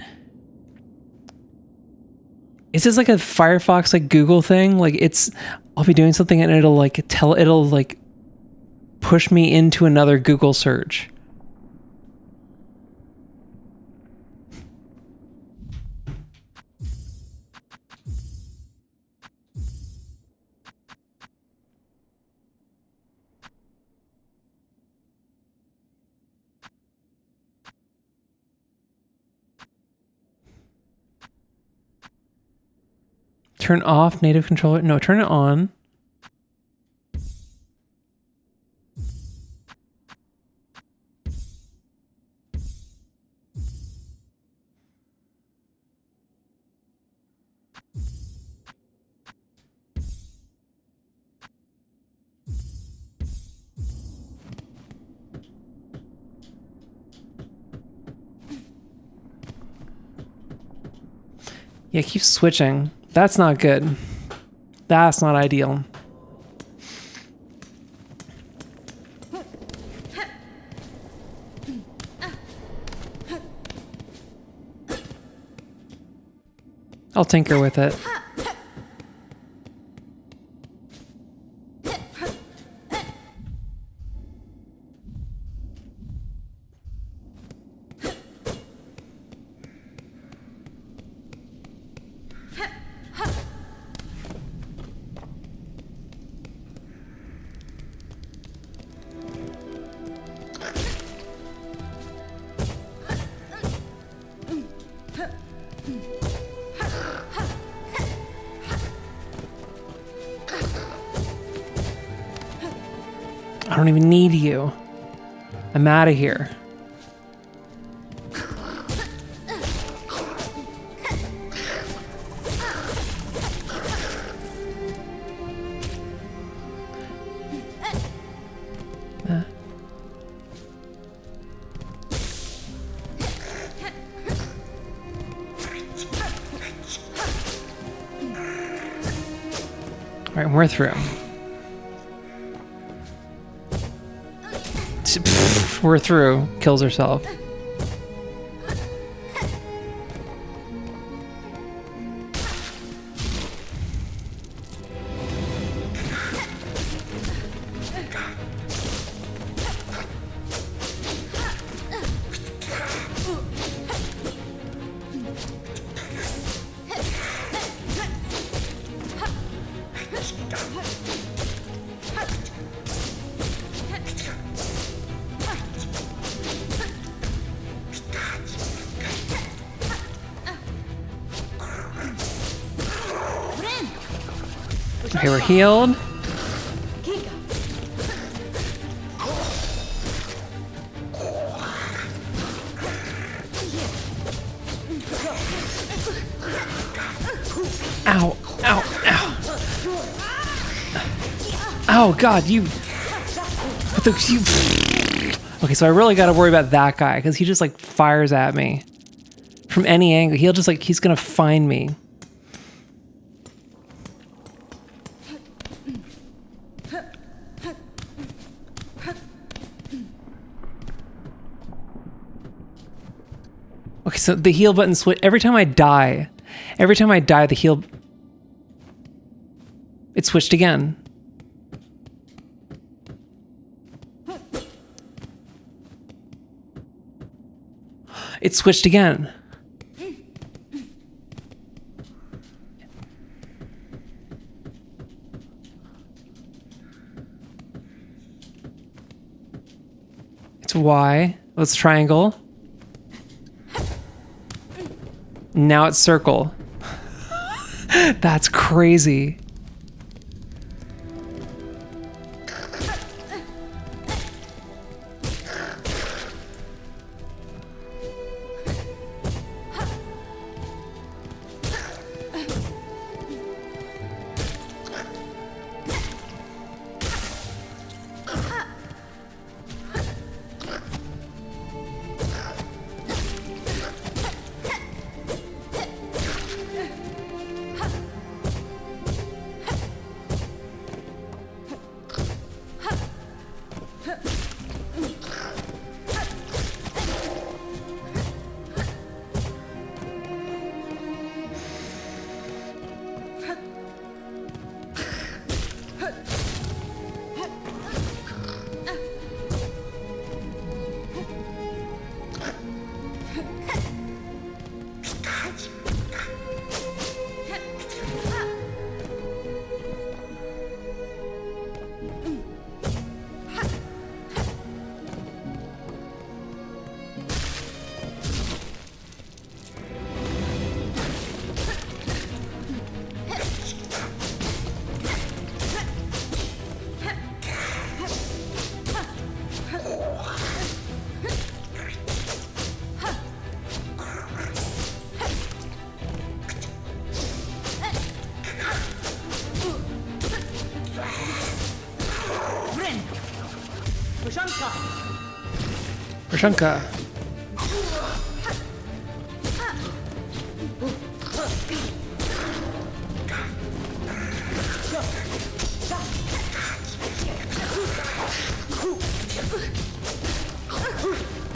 Is this like a Firefox like Google thing? Like I'll be doing something and it'll like push me into another Google search. Turn off native controller. No, turn it on. Yeah, keep switching. That's not good. That's not ideal. I'll tinker with it. I don't even need you. I'm out of here. All right, we're through. We're through. Kills herself. Okay, we're healed. Ow, ow, ow. Oh god, you. Okay, so I really gotta worry about that guy, because he just like fires at me. From any angle. He'll just like, he's gonna find me. Okay, so the heal button switch. Every time I die, the heal... It switched again. It switched again. It's Y. Let's triangle. Now it's circle. That's crazy. Prashanka.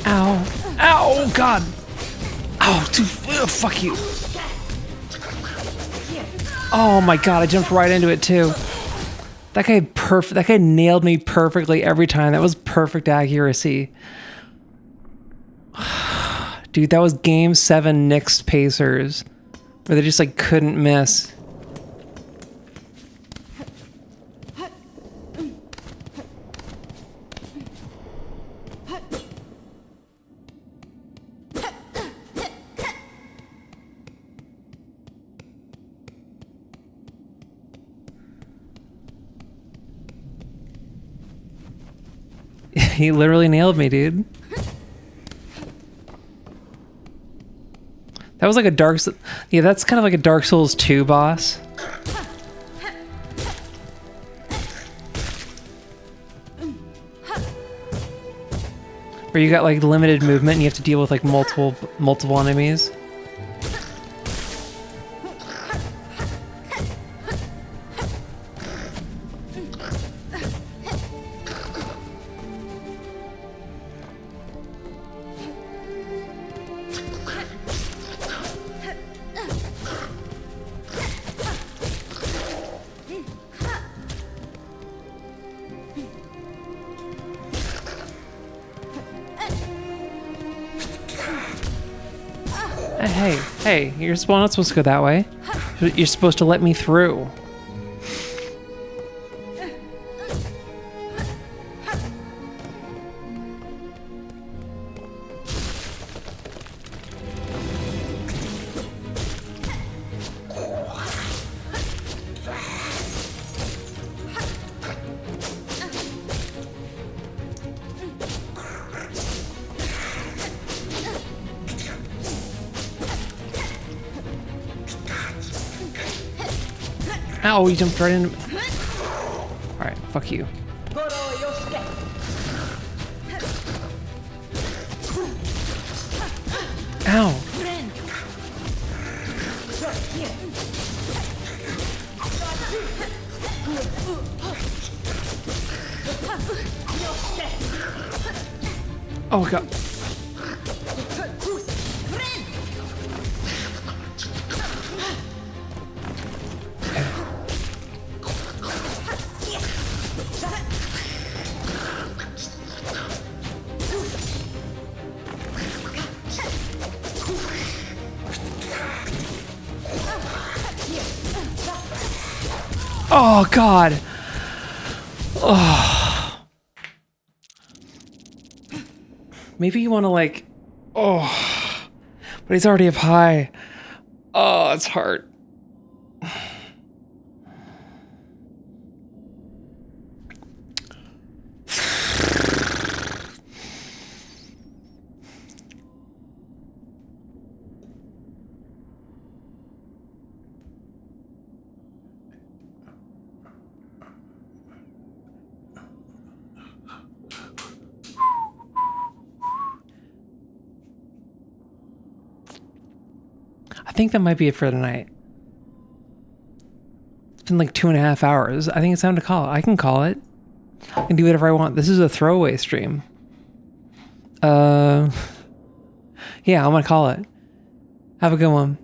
Ow. Ow, God. Oh, dude, fuck you. Oh my God, I jumped right into it too. That guy nailed me perfectly every time. That was perfect accuracy. Dude, that was game 7 Knicks Pacers, where they just like couldn't miss. He literally nailed me, dude. That was like a yeah, that's kind of like a Dark Souls 2 boss. Where you got like limited movement and you have to deal with like multiple enemies. Hey, you're not supposed to go that way. You're supposed to let me through. Ow, you jumped right into me. Alright, fuck you. Ow. Oh god. Oh god. Oh. Maybe you want to like, oh, but he's already up high. Oh, it's hard. I think that might be it for tonight. It's been like 2.5 hours. I think it's time to call it. I can call it. I can do whatever I want. This is a throwaway stream. Yeah, I'm gonna call it. Have a good one.